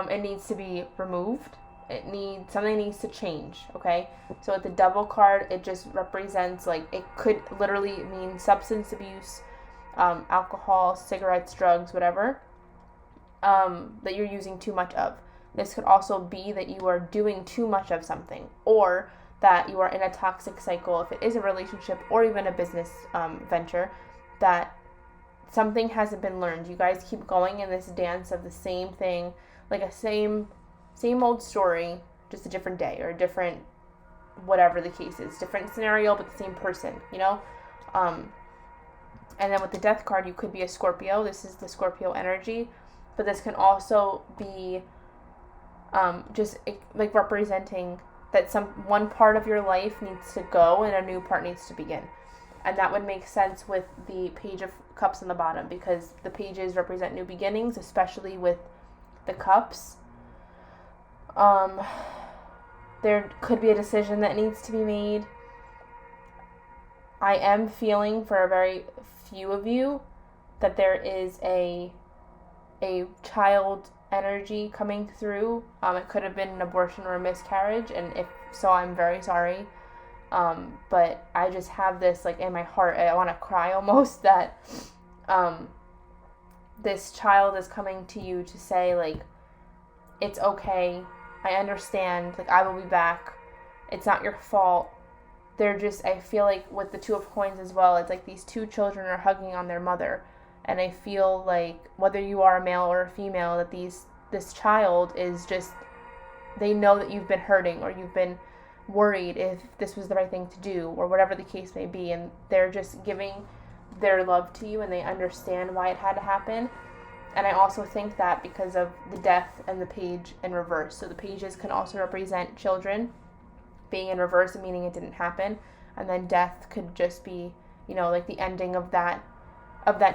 it needs to be removed. Something needs to change, okay? So with the Devil card, it just represents, like, it could literally mean substance abuse, alcohol, cigarettes, drugs, whatever, that you're using too much of. This could also be that you are doing too much of something, or that you are in a toxic cycle, if it is a relationship or even a business venture, that something hasn't been learned. You guys keep going in this dance of the same thing, like a same old story, just a different day or a different, whatever the case is, different scenario, but the same person, you know? And then with the Death card, you could be a Scorpio. This is the Scorpio energy, but this can also be just like representing that one part of your life needs to go and a new part needs to begin. And that would make sense with the Page of Cups on the bottom, because the pages represent new beginnings, especially with the cups. There could be a decision that needs to be made. I am feeling for a very few of you that there is a child energy coming through. It could have been an abortion or a miscarriage, and if so, I'm very sorry. But I just have this, like, in my heart, I want to cry almost, that this child is coming to you to say, like, it's okay, I understand, like, I will be back, it's not your fault. I feel like with the 2 of Coins as well, it's like these 2 children are hugging on their mother, and I feel like whether you are a male or a female, that this child is just, they know that you've been hurting or you've been worried if this was the right thing to do or whatever the case may be, and they're just giving their love to you and they understand why it had to happen. And I also think that because of the Death and the Page in reverse, so the pages can also represent children being in reverse, meaning it didn't happen, and then Death could just be, like the ending of that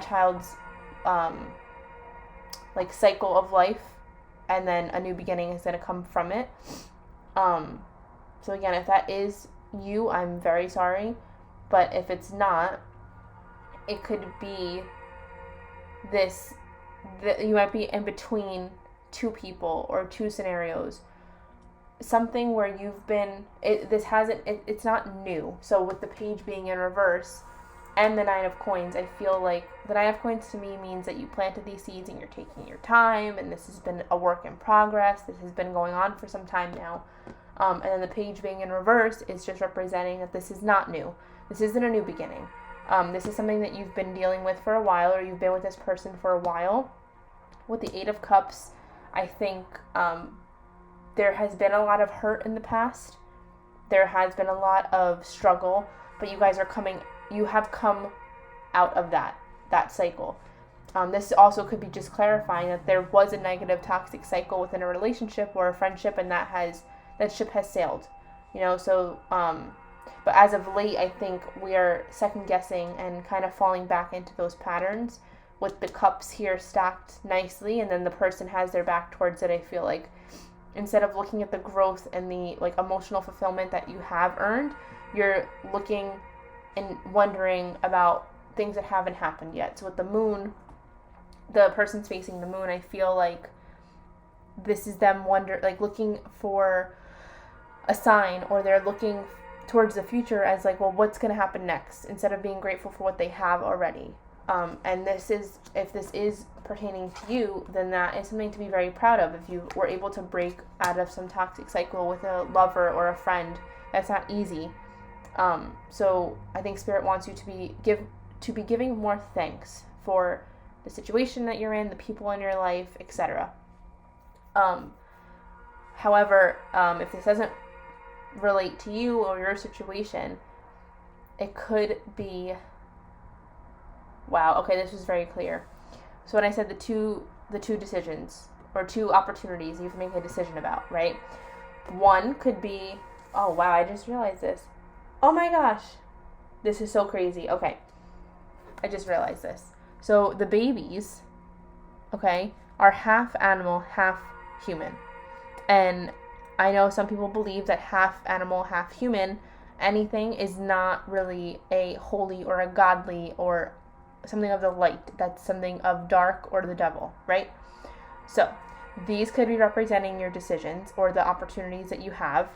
child's like cycle of life, and then a new beginning is going to come from it. So again, if that is you, I'm very sorry, but if it's not, it could be this you might be in between two people or two scenarios. Something where you've been, it's not new. So with the page being in reverse and the 9 of coins, I feel like the 9 of coins to me means that you planted these seeds and you're taking your time, and this has been a work in progress. This has been going on for some time now. And then the page being in reverse is just representing that this is not new. This isn't a new beginning. This is something that you've been dealing with for a while, or you've been with this person for a while. With the 8 of Cups, I think there has been a lot of hurt in the past. There has been a lot of struggle, but you have come out of that cycle. This also could be just clarifying that there was a negative toxic cycle within a relationship or a friendship, and that ship has sailed. So but as of late, I think we are second guessing and kind of falling back into those patterns with the cups here stacked nicely, and then the person has their back towards it. I feel like instead of looking at the growth and the emotional fulfillment that you have earned, you're looking and wondering about things that haven't happened yet. So with the moon, the person's facing the moon, I feel like this is them looking for a sign, or they're looking towards the future as well, what's going to happen next, instead of being grateful for what they have already. And if this is pertaining to you, then that is something to be very proud of. If you were able to break out of some toxic cycle with a lover or a friend, that's not easy. So I think Spirit wants you to be giving more thanks for the situation that you're in, the people in your life, etc. However, if this doesn't relate to you or your situation, it could be, wow, okay, this was very clear. So when I said the two decisions or two opportunities you have to make a decision about, right? One could be, oh wow, I just realized this. Oh my gosh, this is so crazy. Okay, I just realized this. So the babies, okay, are half animal, half human. And I know some people believe that half animal, half human, anything is not really a holy or a godly or something of the light. That's something of dark or the devil, right? So these could be representing your decisions or the opportunities that you have.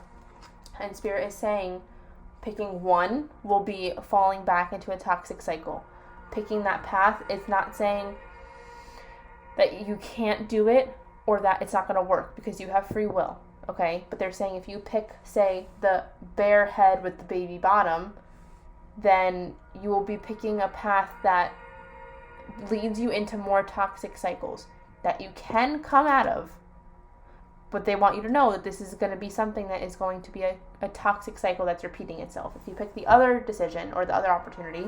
And Spirit is saying picking one will be falling back into a toxic cycle. Picking that path, it's not saying that you can't do it or that it's not going to work, because you have free will, okay? But they're saying if you pick, say, the bare head with the baby bottom, then you will be picking a path that leads you into more toxic cycles that you can come out of. But they want you to know that this is going to be something that is going to be a toxic cycle that's repeating itself. If you pick the other decision or the other opportunity,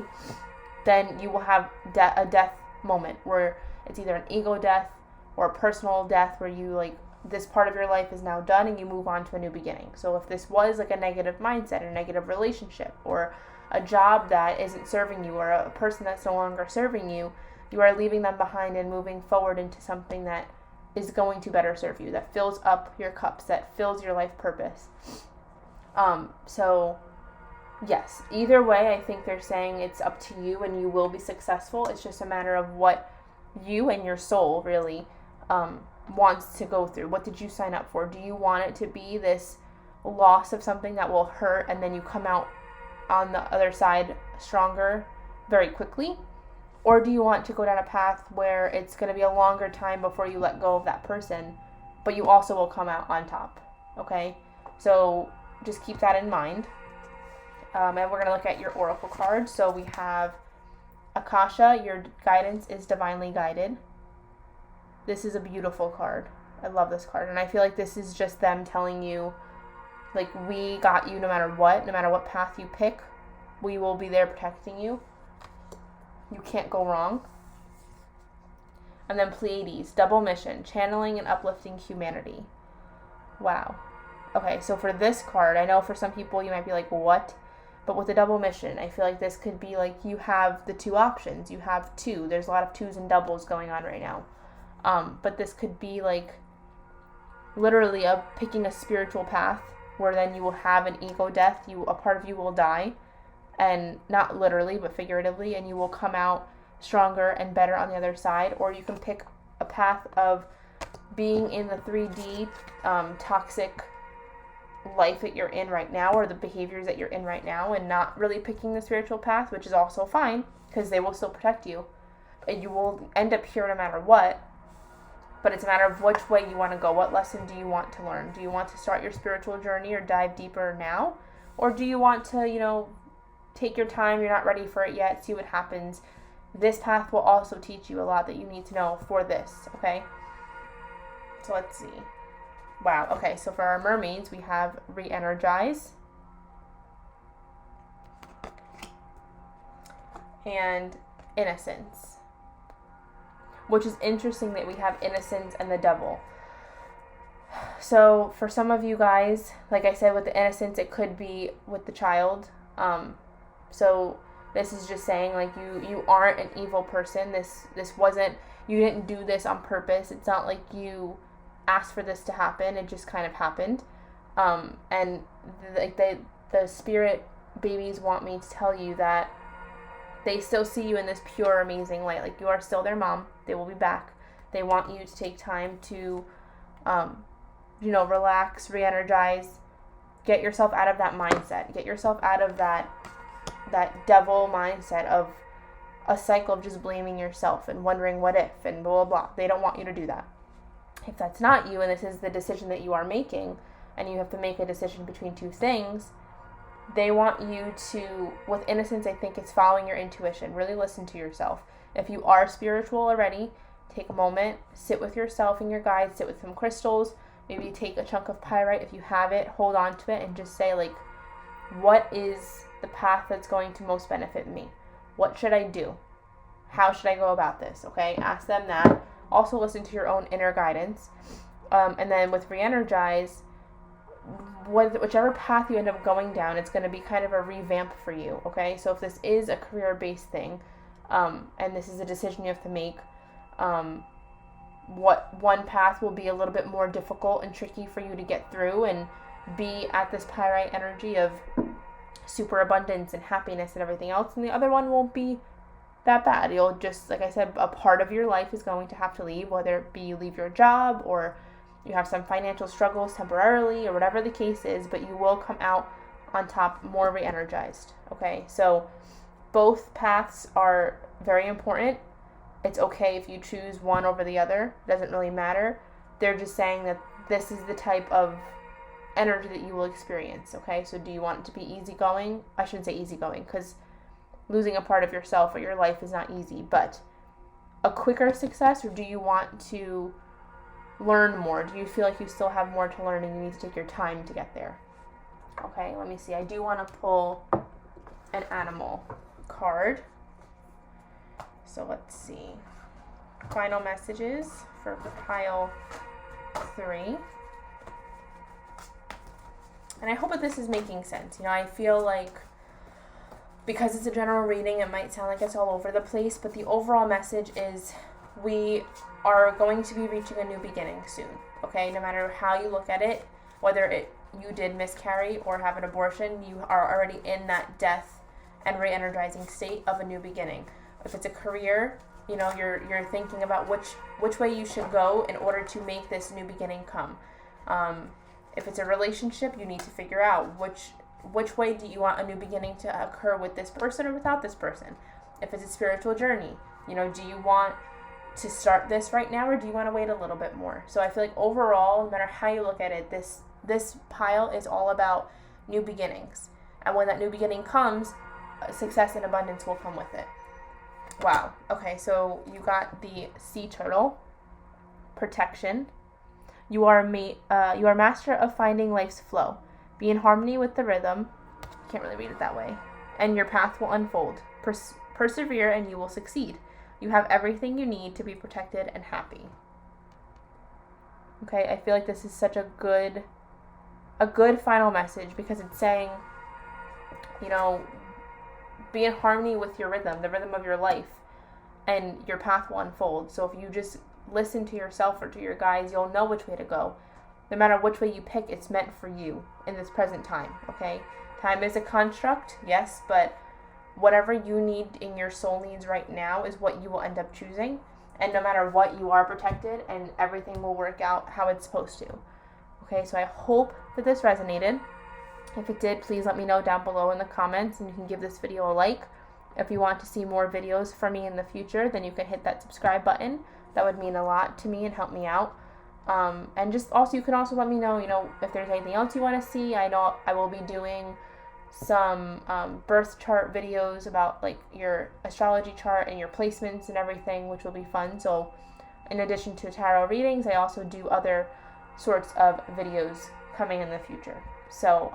then you will have a death moment where it's either an ego death or a personal death, where you this part of your life is now done and you move on to a new beginning. So if this was a negative mindset, a negative relationship, or a job that isn't serving you, or a person that's no longer serving you, you are leaving them behind and moving forward into something that is going to better serve you, that fills up your cups, that fills your life purpose. So yes, either way, I think they're saying it's up to you and you will be successful. It's just a matter of what you and your soul really wants to go through. What did you sign up for? Do you want it to be this loss of something that will hurt and then you come out on the other side stronger very quickly? Or do you want to go down a path where it's going to be a longer time before you let go of that person, but you also will come out on top? Okay? So just keep that in mind. And we're going to look at your oracle cards. So we have Akasha, your guidance is divinely guided. This is a beautiful card. I love this card. And I feel like this is just them telling you, we got you no matter what path you pick, we will be there protecting you. You can't go wrong. And then Pleiades, double mission, channeling and uplifting humanity. Wow. Okay, so for this card, I know for some people you might be like, what? But with the double mission, I feel like this could be you have the two options. You have two. There's a lot of twos and doubles going on right now. But this could be literally picking a spiritual path where then you will have an ego death. A part of you will die, and not literally but figuratively, and you will come out stronger and better on the other side. Or you can pick a path of being in the 3D toxic life that you're in right now, or the behaviors that you're in right now, and not really picking the spiritual path, which is also fine because they will still protect you and you will end up here no matter what. But it's a matter of which way you want to go. What lesson do you want to learn? Do you want to start your spiritual journey or dive deeper now, or do you want to take your time? You're not ready for it yet, see what happens. This path will also teach you a lot that you need to know for this. Okay, so let's see. Wow. Okay, so for our mermaids, we have re-energize and innocence, which is interesting that we have innocence and the devil. So for some of you guys, like I said, with the innocence, it could be with the child. So this is just saying, like, you aren't an evil person. This wasn't, you didn't do this on purpose. It's not like you asked for this to happen. It just kind of happened. And like the spirit babies want me to tell you that they still see you in this pure, amazing light. Like, you are still their mom. They will be back. They want you to take time to, relax, re-energize, get yourself out of that mindset. Get yourself out of that devil mindset of a cycle of just blaming yourself and wondering what if and blah, blah, blah. They don't want you to do that. If that's not you, and this is the decision that you are making, and you have to make a decision between two things, they want you to, with innocence, I think it's following your intuition. Really listen to yourself. If you are spiritual already, take a moment, sit with yourself and your guides, sit with some crystals, maybe take a chunk of pyrite if you have it, hold on to it, and just say, like, what is the path that's going to most benefit me? What should I do? How should I go about this? Okay, ask them that. Also listen to your own inner guidance. And then with re-energize, whichever path you end up going down, it's going to be kind of a revamp for you. Okay, so if this is a career-based thing, and this is a decision you have to make, what one path will be a little bit more difficult and tricky for you to get through and be at this pyrite energy of super abundance and happiness and everything else, and the other one won't be that bad. You'll just, like I said, a part of your life is going to have to leave, whether it be you leave your job or you have some financial struggles temporarily or whatever the case is, but you will come out on top more re-energized. Okay, so both paths are very important. It's okay if you choose one over the other. It doesn't really matter. They're just saying that this is the type of energy that you will experience. Okay, so do you want it to be easygoing? I shouldn't say easygoing, because losing a part of yourself or your life is not easy, but a quicker success, or do you want to learn more? Do you feel like you still have more to learn and you need to take your time to get there? Okay, let me see. I do want to pull an animal card. So let's see. Final messages for pile 3. And I hope that this is making sense. I feel like because it's a general reading, it might sound like it's all over the place, but the overall message is we are going to be reaching a new beginning soon. Okay, no matter how you look at it, whether you did miscarry or have an abortion, you are already in that death and re-energizing state of a new beginning. If it's a career, you're thinking about which way you should go in order to make this new beginning come. If it's a relationship, you need to figure out which way do you want a new beginning to occur with this person or without this person. If it's a spiritual journey, do you want to start this right now or do you want to wait a little bit more? So I feel like overall, no matter how you look at it, this pile is all about new beginnings. And when that new beginning comes, success and abundance will come with it. Wow. Okay, so you got the sea turtle, protection. You are master of finding life's flow. Be in harmony with the rhythm. Can't really read it that way. And your path will unfold. Persevere and you will succeed. You have everything you need to be protected and happy. Okay, I feel like this is such a good final message because it's saying, be in harmony with your rhythm, the rhythm of your life, and your path will unfold. So if you just listen to yourself or to your guides, you'll know which way to go. No matter which way you pick, it's meant for you in this present time, okay? Time is a construct, yes, but whatever you need in your soul needs right now is what you will end up choosing. And no matter what, you are protected and everything will work out how it's supposed to. Okay, so I hope that this resonated. If it did, please let me know down below in the comments, and you can give this video a like. If you want to see more videos from me in the future, then you can hit that subscribe button. That would mean a lot to me and help me out. And just also, you can also let me know, if there's anything else you want to see. I know I will be doing some birth chart videos about like your astrology chart and your placements and everything, which will be fun. So in addition to tarot readings, I also do other sorts of videos coming in the future. So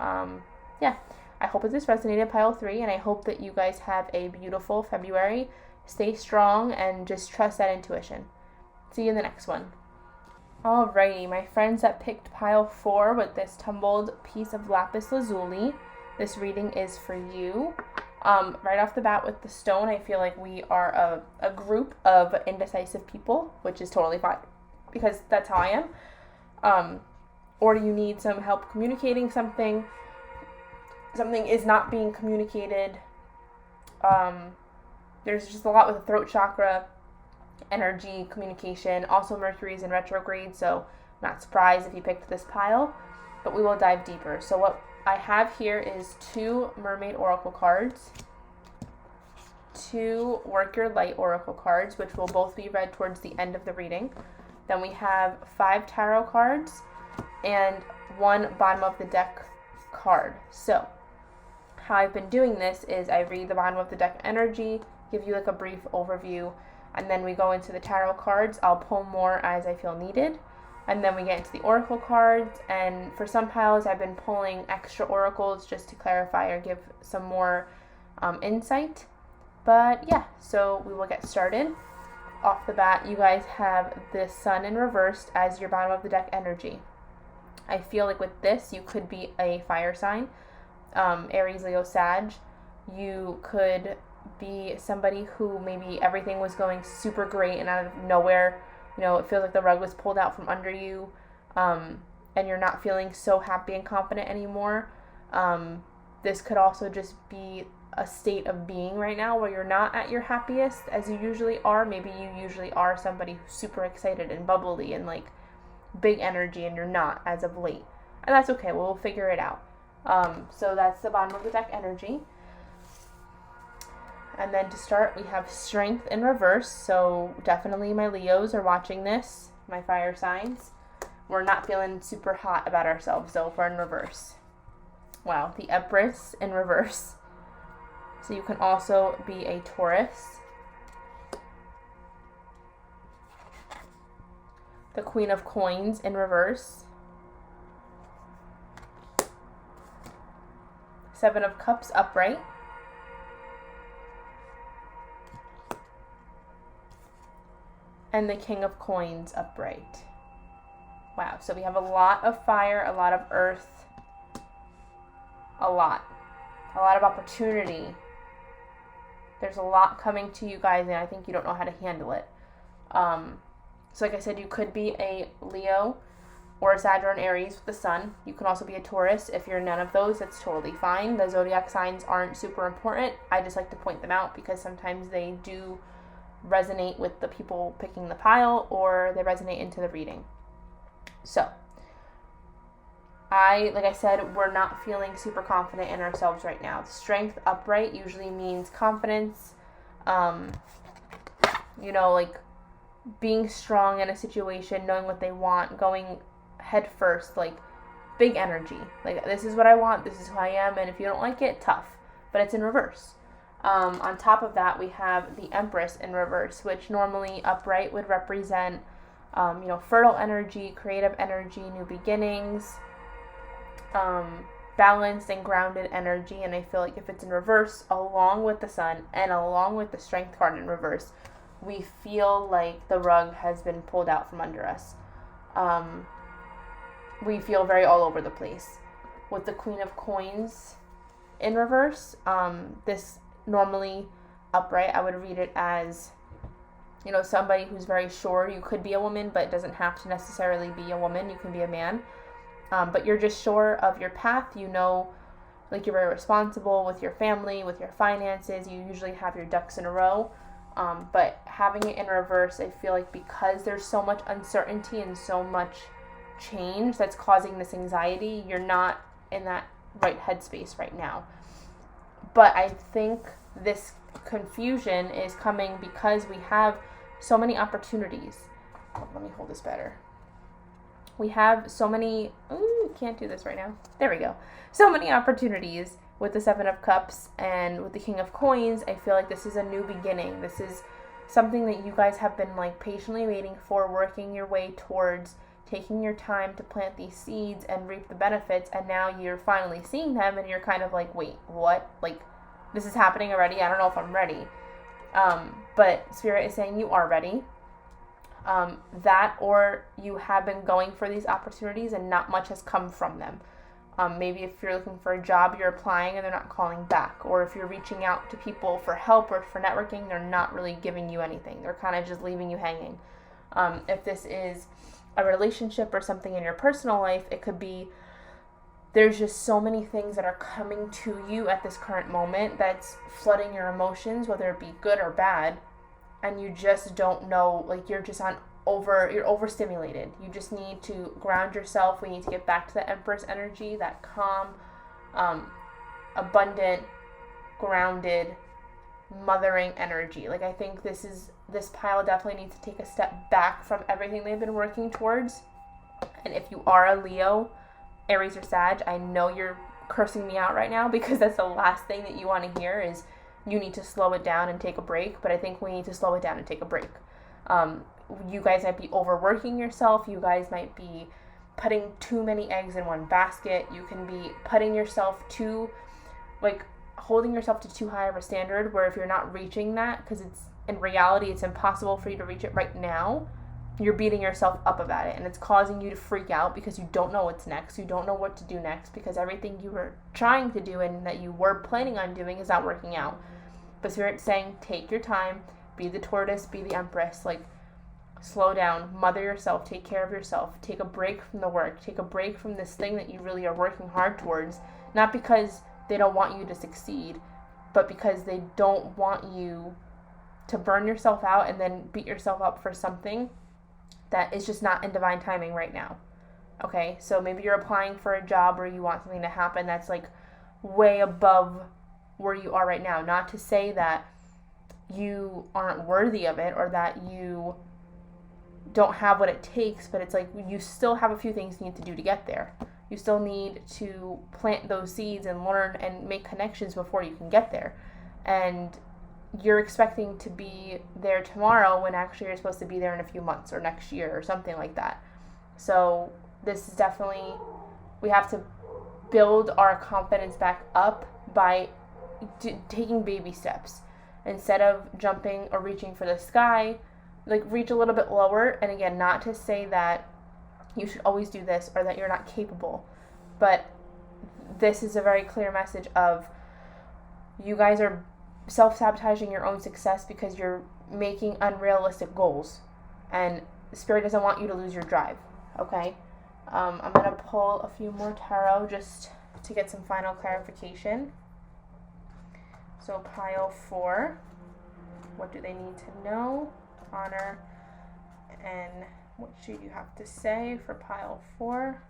yeah, I hope that this resonated, pile 3, and I hope that you guys have a beautiful February. Stay strong and just trust that intuition. See you in the next one. Alrighty, my friends that picked pile 4 with this tumbled piece of lapis lazuli, this reading is for you. Right off the bat with the stone, I feel like we are a group of indecisive people, which is totally fine because that's how I am. Or you need some help communicating something. Something is not being communicated. There's just a lot with the throat chakra, energy, communication. Also, Mercury is in retrograde, so not surprised if you picked this pile, but we will dive deeper. So what I have here is 2 Mermaid Oracle cards, 2 Work Your Light Oracle cards, which will both be read towards the end of the reading. Then we have 5 Tarot cards and 1 bottom of the deck card. So how I've been doing this is I read the bottom of the deck energy, give you like a brief overview, and then we go into the tarot cards. I'll pull more as I feel needed. And then we get into the oracle cards, and for some piles I've been pulling extra oracles just to clarify or give some more insight. But yeah, so we will get started. Off the bat, you guys have the sun in reversed as your bottom of the deck energy. I feel like with this, you could be a fire sign, Aries, Leo, Sag. You could be somebody who maybe everything was going super great and out of nowhere, it feels like the rug was pulled out from under you, and you're not feeling so happy and confident anymore. This could also just be a state of being right now where you're not at your happiest as you usually are. Maybe you usually are somebody who's super excited and bubbly and like big energy, and you're not as of late. And that's okay. We'll figure it out. So that's the bottom of the deck energy. And then to start, we have strength in reverse. So definitely my Leos are watching this, my fire signs. We're not feeling super hot about ourselves though if we're in reverse. Wow, the Empress in reverse. So you can also be a Taurus. The Queen of Coins in reverse. 7 of Cups upright. And the King of Coins upright. Wow, so we have a lot of fire, a lot of earth, a lot of opportunity. There's a lot coming to you guys, and I think you don't know how to handle it. So like I said, you could be a Leo or a Sag or an Aries with the sun. You can also be a Taurus. If you're none of those, that's totally fine. The zodiac signs aren't super important. I just like to point them out because sometimes they do resonate with the people picking the pile, or they resonate into the reading. So like I said, we're not feeling super confident in ourselves right now. Strength upright usually means confidence, like being strong in a situation, knowing what they want, going head first, like big energy. Like, this is what I want, this is who I am, and if you don't like it, tough. But it's in reverse. On top of that, we have the Empress in reverse, which normally upright would represent, fertile energy, creative energy, new beginnings, balanced and grounded energy. And I feel like if it's in reverse, along with the sun and along with the Strength card in reverse, we feel like the rug has been pulled out from under us. We feel very all over the place. With the Queen of Coins in reverse, this normally upright, I would read it as, somebody who's very sure. You could be a woman, but it doesn't have to necessarily be a woman. You can be a man. But you're just sure of your path. Like, you're very responsible with your family, with your finances. You usually have your ducks in a row. But having it in reverse, I feel like because there's so much uncertainty and so much change that's causing this anxiety, you're not in that right headspace right now. But I think this confusion is coming because we have so many opportunities. Oh, let me hold this better. We have so many, can't do this right now. There we go. So many opportunities with the Seven of Cups and with the King of Coins. I feel like this is a new beginning. This is something that you guys have been like patiently waiting for, working your way towards, taking your time to plant these seeds and reap the benefits, and now you're finally seeing them and you're kind of like, wait, what? Like, this is happening already? I don't know if I'm ready. But Spirit is saying you are ready. That, or you have been going for these opportunities and not much has come from them. Maybe if you're looking for a job, you're applying and they're not calling back. Or if you're reaching out to people for help or for networking, they're not really giving you anything. They're kind of just leaving you hanging. If this is a relationship or something in your personal life, it could be there's just so many things that are coming to you at this current moment that's flooding your emotions, whether it be good or bad, and you just don't know, like you're overstimulated. You just need to ground yourself. We need to get back to the Empress energy, that calm, abundant, grounded, mothering energy. Like, I think this pile definitely needs to take a step back from everything they've been working towards. And if you are a Leo, Aries, or Sag, I know you're cursing me out right now because that's the last thing that you want to hear is you need to slow it down and take a break. But I think we need to slow it down and take a break. You guys might be overworking yourself. You guys might be putting too many eggs in one basket. You can be putting yourself holding yourself to too high of a standard where if you're not reaching that, because in reality it's impossible for you to reach it right now, you're beating yourself up about it, and it's causing you to freak out because you don't know what's next. You don't know what to do next because everything you were trying to do and that you were planning on doing is not working out. But Spirit's saying, take your time, be the tortoise, be the Empress, like, slow down, mother yourself, take care of yourself, take a break from the work, take a break from this thing that you really are working hard towards, not because they don't want you to succeed, but because they don't want you to burn yourself out and then beat yourself up for something that is just not in divine timing right now. Okay, so maybe you're applying for a job or you want something to happen that's like way above where you are right now. Not to say that you aren't worthy of it or that you don't have what it takes, but it's like you still have a few things you need to do to get there. You still need to plant those seeds and learn and make connections before you can get there. And you're expecting to be there tomorrow when actually you're supposed to be there in a few months or next year or something like that. So this is definitely, we have to build our confidence back up by taking baby steps. Instead of jumping or reaching for the sky, like reach a little bit lower. And again, not to say that you should always do this or that you're not capable, but this is a very clear message of you guys are self-sabotaging your own success because you're making unrealistic goals, and Spirit doesn't want you to lose your drive. Okay, I'm gonna pull a few more tarot just to get some final clarification. So pile 4, what do they need to know? Honor, and what should you have to say for pile 4?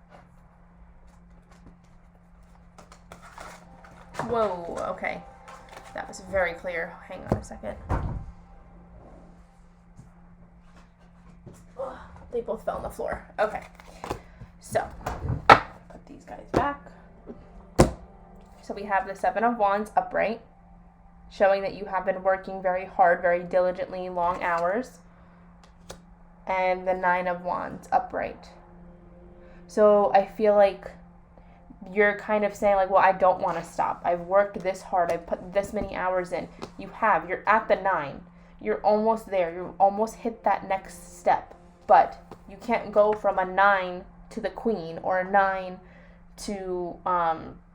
Whoa, okay. That was very clear. Hang on a second. Ugh, they both fell on the floor. Okay. So, put these guys back. So we have the 7 of Wands upright, showing that you have been working very hard, very diligently, long hours. And the 9 of Wands upright. So I feel like you're kind of saying like, well, I don't want to stop. I've worked this hard. I've put this many hours in. You have. You're at the 9. You're almost there. You almost hit that next step. But you can't go from a 9 to the Queen or a 9 to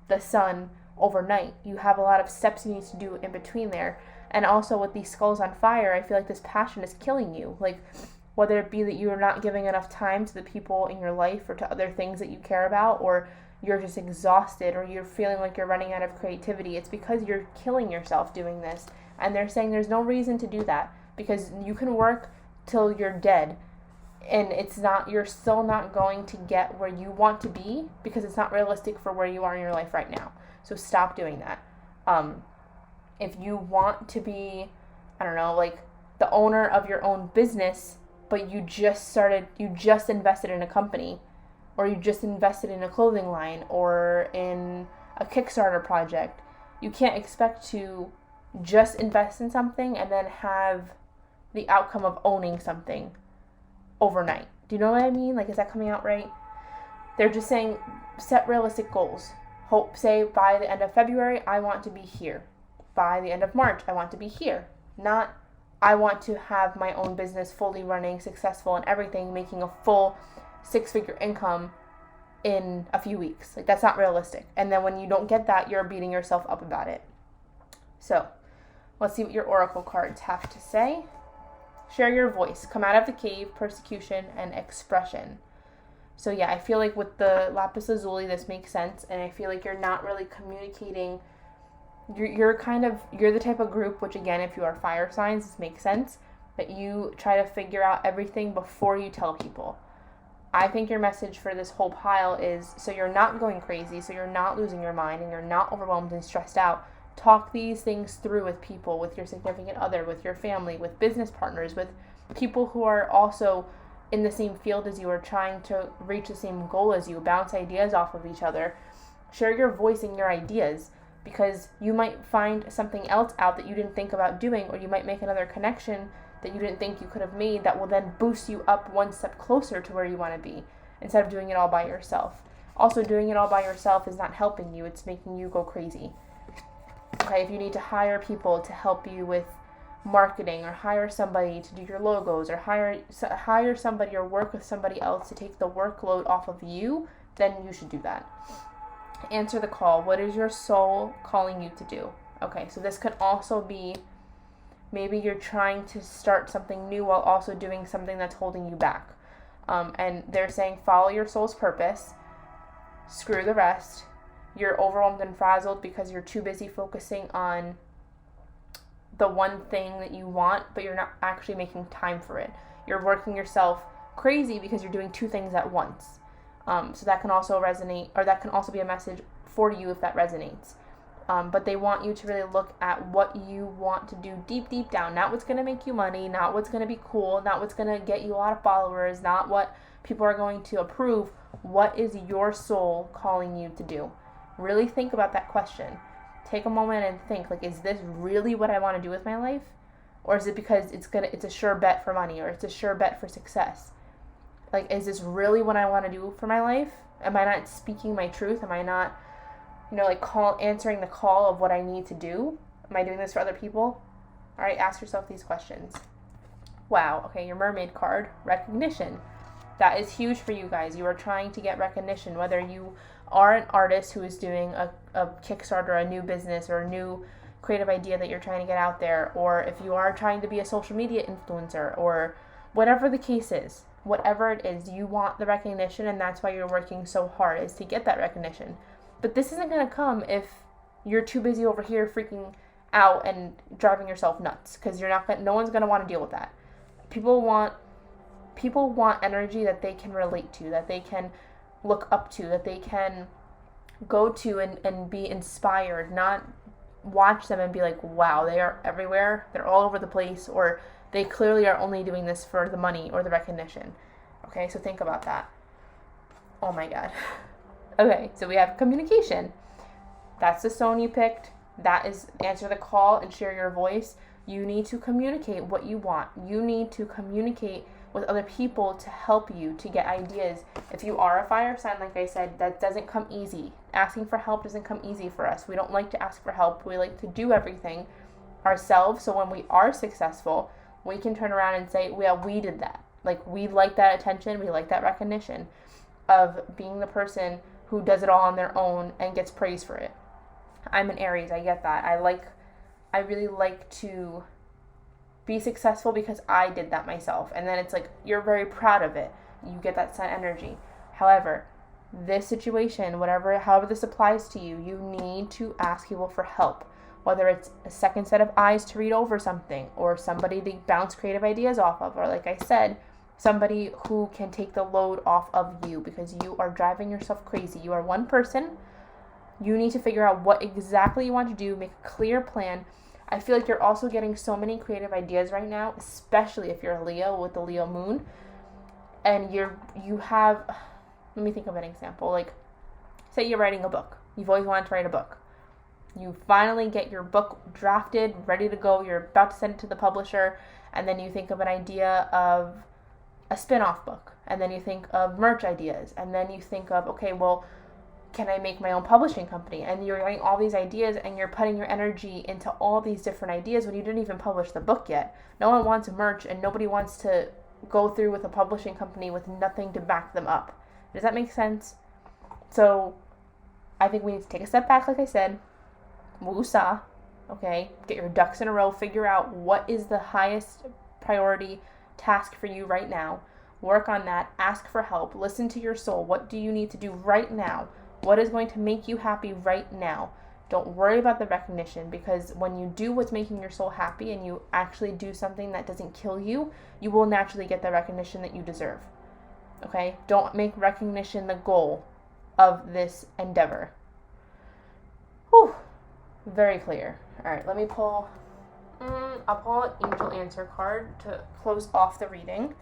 the Sun overnight. You have a lot of steps you need to do in between there. And also with these skulls on fire, I feel like this passion is killing you. Like, whether it be that you're not giving enough time to the people in your life or to other things that you care about, or you're just exhausted, or you're feeling like you're running out of creativity, it's because you're killing yourself doing this. And they're saying there's no reason to do that. because you can work till you're dead, and you're still not going to get where you want to be because it's not realistic for where you are in your life right now. So stop doing that. If you want to be, I don't know, like the owner of your own business, but you just invested in a company, or you just invested in a clothing line or in a Kickstarter project, you can't expect to just invest in something and then have the outcome of owning something overnight. Do you know what I mean? Like, is that coming out right? They're just saying set realistic goals. Say by the end of February, I want to be here. By the end of March, I want to be here. Not, I want to have my own business fully running, successful and everything, making a full 6-figure income in a few weeks. Like, that's not realistic. And then when you don't get that, you're beating yourself up about it. So, let's see what your oracle cards have to say. Share your voice. Come out of the cave, persecution, and expression. So yeah, I feel like with the lapis lazuli, this makes sense. And I feel like you're not really communicating. You're the type of group, which again, if you are fire signs, this makes sense, that you try to figure out everything before you tell people. I think your message for this whole pile is, so you're not going crazy, so you're not losing your mind, and you're not overwhelmed and stressed out. Talk these things through with people, with your significant other, with your family, with business partners, with people who are also in the same field as you, are trying to reach the same goal as you. Bounce ideas off of each other. Share your voice and your ideas, because you might find something else out that you didn't think about doing, or you might make another connection that you didn't think you could have made that will then boost you up one step closer to where you want to be, instead of doing it all by yourself. Also, doing it all by yourself is not helping you. It's making you go crazy. Okay, if you need to hire people to help you with marketing, or hire somebody to do your logos, or hire somebody or work with somebody else to take the workload off of you, then you should do that. Answer the call. What is your soul calling you to do? Okay, so this could also be, maybe you're trying to start something new while also doing something that's holding you back. And they're saying follow your soul's purpose. Screw the rest. You're overwhelmed and frazzled because you're too busy focusing on the one thing that you want, but you're not actually making time for it. You're working yourself crazy because you're doing two things at once. So that can also resonate, or that can also be a message for you if that resonates. But they want you to really look at what you want to do deep down. Not what's going to make you money, not what's going to be cool, not what's going to get you a lot of followers, not what people are going to approve. What is your soul calling you to do? Really think about that question. Take a moment and think, like, is this really what I want to do with my life? Or is it because it's a sure bet for money, or it's a sure bet for success? Like, is this really what I want to do for my life? Am I not speaking my truth? Am I not, answering the call of what I need to do? Am I doing this for other people? All right, ask yourself these questions. Wow, okay, your mermaid card, recognition. That is huge for you guys. You are trying to get recognition, whether you are an artist who is doing a Kickstarter, a new business, or a new creative idea that you're trying to get out there, or if you are trying to be a social media influencer, or whatever the case is, whatever it is, you want the recognition, and that's why you're working so hard, is to get that recognition. But this isn't going to come if you're too busy over here freaking out and driving yourself nuts, because no one's going to want to deal with that. People want energy that they can relate to, that they can look up to, that they can go to and be inspired, not watch them and be like, wow, they are everywhere, they're all over the place, or they clearly are only doing this for the money or the recognition. Okay, so think about that. Oh my God. Okay, so we have communication. That's the stone you picked. That is answer the call and share your voice. You need to communicate what you want. You need to communicate with other people to help you to get ideas. If you are a fire sign, like I said, that doesn't come easy. Asking for help doesn't come easy for us. We don't like to ask for help. We like to do everything ourselves. So when we are successful, we can turn around and say, well, we did that. Like, we like that attention. We like that recognition of being the person who does it all on their own and gets praise for it. I'm an Aries. I get that. I really like to be successful because I did that myself. And then it's like, you're very proud of it. You get that sun energy. However, this situation, however this applies to you, you need to ask people for help. whether it's a second set of eyes to read over something, or somebody to bounce creative ideas off of, or like I said, somebody who can take the load off of you because you are driving yourself crazy. You are one person. You need to figure out what exactly you want to do, make a clear plan. I feel like you're also getting so many creative ideas right now, especially if you're a Leo with the Leo moon, and you have, let me think of an example. Like, say you're writing a book. You've always wanted to write a book. You finally get your book drafted, ready to go. You're about to send it to the publisher, and then you think of an idea of a spin-off book, and then you think of merch ideas, and then you think of, okay, well, can I make my own publishing company? And you're getting all these ideas, and you're putting your energy into all these different ideas when you didn't even publish the book yet. No one wants merch, and nobody wants to go through with a publishing company with nothing to back them up. Does that make sense? So I think we need to take a step back, like I said. Wusa, okay? Get your ducks in a row. Figure out what is the highest priority task for you right now. Work on that. Ask for help. Listen to your soul. What do you need to do right now? What is going to make you happy right now? Don't worry about the recognition, because when you do what's making your soul happy and you actually do something that doesn't kill you, you will naturally get the recognition that you deserve. Okay? Don't make recognition the goal of this endeavor. Whew. Very clear. All right, let me pull, I'll pull an angel answer card to close off the reading,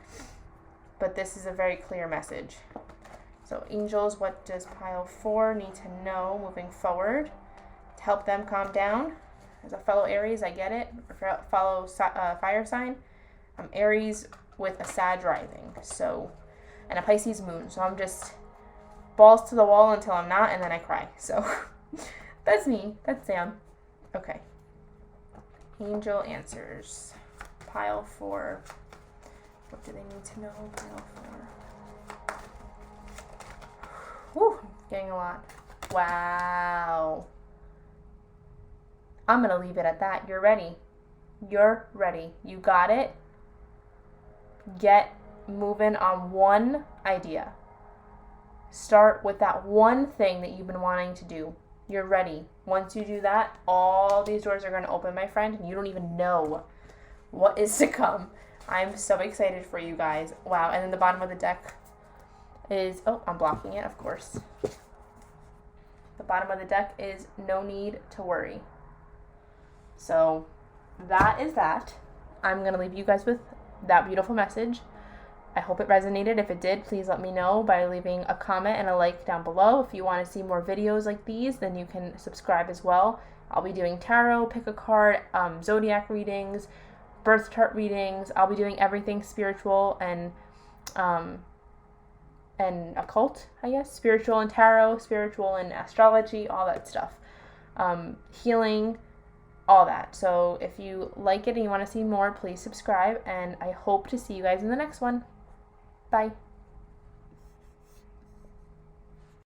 but this is a very clear message. So angels, what does pile 4 need to know moving forward to help them calm down? As a fellow Aries, I get it. Follow fire sign. I'm Aries with a Sag rising, so, and a Pisces moon. So I'm just balls to the wall until I'm not, and then I cry. So that's me. That's Sam. Okay. Angel answers. Pile 4. What do they need to know? Pile 4. Whew, getting a lot. Wow. I'm going to leave it at that. You're ready. You're ready. You got it. Get moving on one idea. Start with that one thing that you've been wanting to do. You're ready. Once you do that, all these doors are going to open, my friend, and you don't even know what is to come. I'm so excited for you guys. Wow. And then the bottom of the deck is, oh, I'm blocking it, of course. The bottom of the deck is no need to worry. So that is that. I'm going to leave you guys with that beautiful message. I hope it resonated. If it did, please let me know by leaving a comment and a like down below. If you want to see more videos like these, then you can subscribe as well. I'll be doing tarot, pick a card, zodiac readings, birth chart readings. I'll be doing everything spiritual and occult, I guess. Spiritual and tarot, spiritual and astrology, all that stuff. Healing, all that. So if you like it and you want to see more, please subscribe, and I hope to see you guys in the next one. Bye.